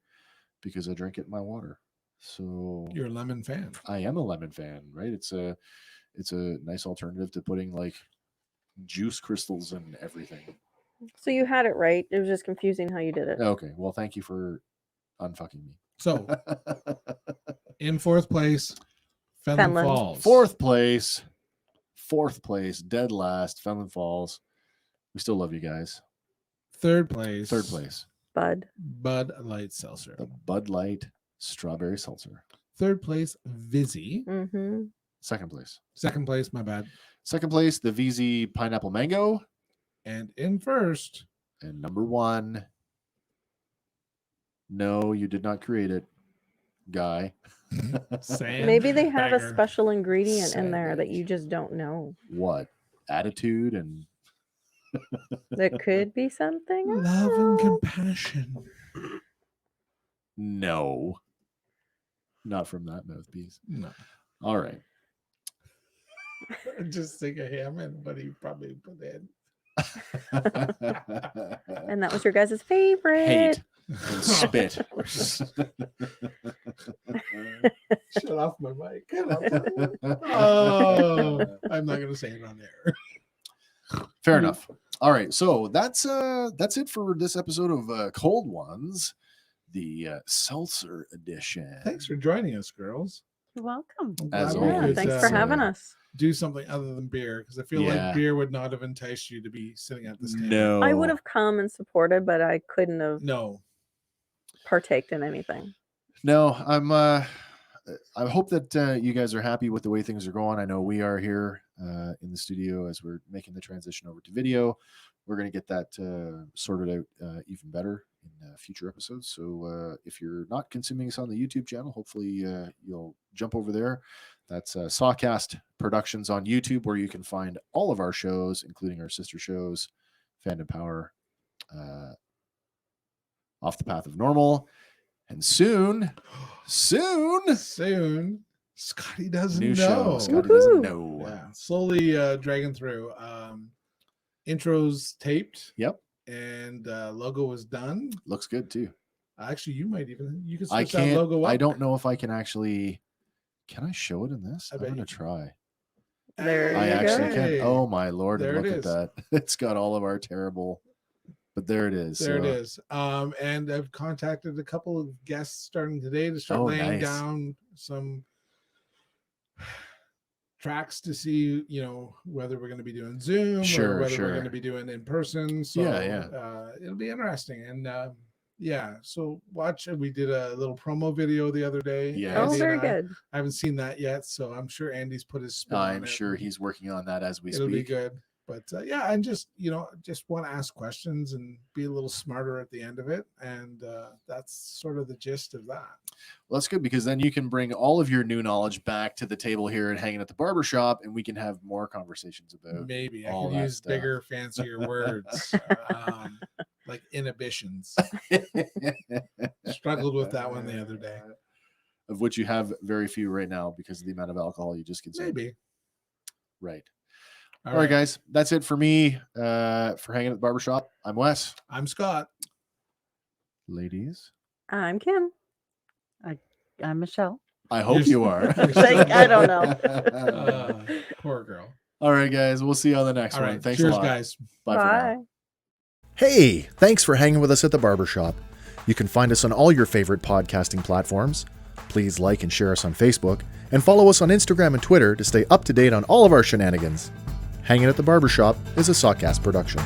because I drink it in my water. So you're a lemon fan. I am a lemon fan, right? It's a nice alternative to putting like juice crystals and everything. So you had it right. It was just confusing how you did it. Okay. Well, thank you for unfucking me. So in 4th place, Fenlon Falls. 4th place, dead last, Fenlon Falls. We still love you guys. 3rd place. Bud Light Seltzer. The Bud Light Strawberry Seltzer. 3rd place, Vizzy. Mm-hmm. 2nd place, my bad. 2nd place, the VZ Pineapple Mango. And in 1st. And number 1. No, you did not create it, guy. Maybe they have a special ingredient in there that you just don't know. What? Attitude and There could be something. Love and compassion. No. Not from that mouthpiece. No. All right. Just think of Hammond, but he probably put in. And that was your guys' favorite. Hate and spit. Shut off my mic. Oh, I'm not going to say it on air. Fair enough. All right. So that's it for this episode of Cold Ones, the Seltzer edition. Thanks for joining us, girls. You're welcome. As we always. could, Thanks for having us. Do something other than beer, because I feel like beer would not have enticed you to be sitting at this table. No. I would have come and supported, but I couldn't have partaked in anything. No, I hope that you guys are happy with the way things are going. I know we are here in the studio as we're making the transition over to video. We're going to get that sorted out even better in future episodes. So if you're not consuming us on the YouTube channel, hopefully you'll jump over there. That's Sawcast Productions on YouTube, where you can find all of our shows, including our sister shows, Fandom Power, Off the Path of Normal, and soon, Scotty doesn't New know. show. Scotty doesn't Woohoo. know. Yeah, slowly dragging through. Intros taped. Yep. And logo was done. Looks good too. Actually, you can I switch that can't. logo up. I don't know if I can actually. Can I show it in this? I I'm bet gonna you can. try. There I you actually go. can. Oh my lord! There Look it at is. that. It's got all of our terrible. But there it is. There it So- is. And I've contacted a couple of guests starting today to start Oh, laying nice. down some tracks to see, whether we're going to be doing Zoom Sure, or whether sure. we're going to be doing in person. So Yeah. it'll be interesting. And so watch. We did a little promo video the other day. Yes. Oh, Andy and very I. good. I haven't seen that yet, so I'm sure Andy's put his spin on I'm it. sure he's working on that as we It'll be speak. good. But and just want to ask questions and be a little smarter at the end of it, and that's sort of the gist of that. Well, that's good because then you can bring all of your new knowledge back to the table here and Hanging at the Barbershop, and we can have more conversations about. Maybe I all could that use stuff. bigger, fancier words, like inhibitions. Struggled with that one the other day. Of which you have very few right now because of the amount of alcohol you just consume. Maybe. Right. All right, guys. That's it for me for Hanging at the Barbershop. I'm Wes. I'm Scott. Ladies, I'm Kim. I'm Michelle. I hope You're- you are. I don't know. Poor girl. All right, guys. We'll see you on the next All one. right. Thanks Cheers, a lot. guys. Bye for now. Bye. Hey, thanks for hanging with us at the Barbershop. You can find us on all your favorite podcasting platforms. Please like and share us on Facebook, and follow us on Instagram and Twitter to stay up to date on all of our shenanigans. Hanging at the Barbershop is a Sawcast production.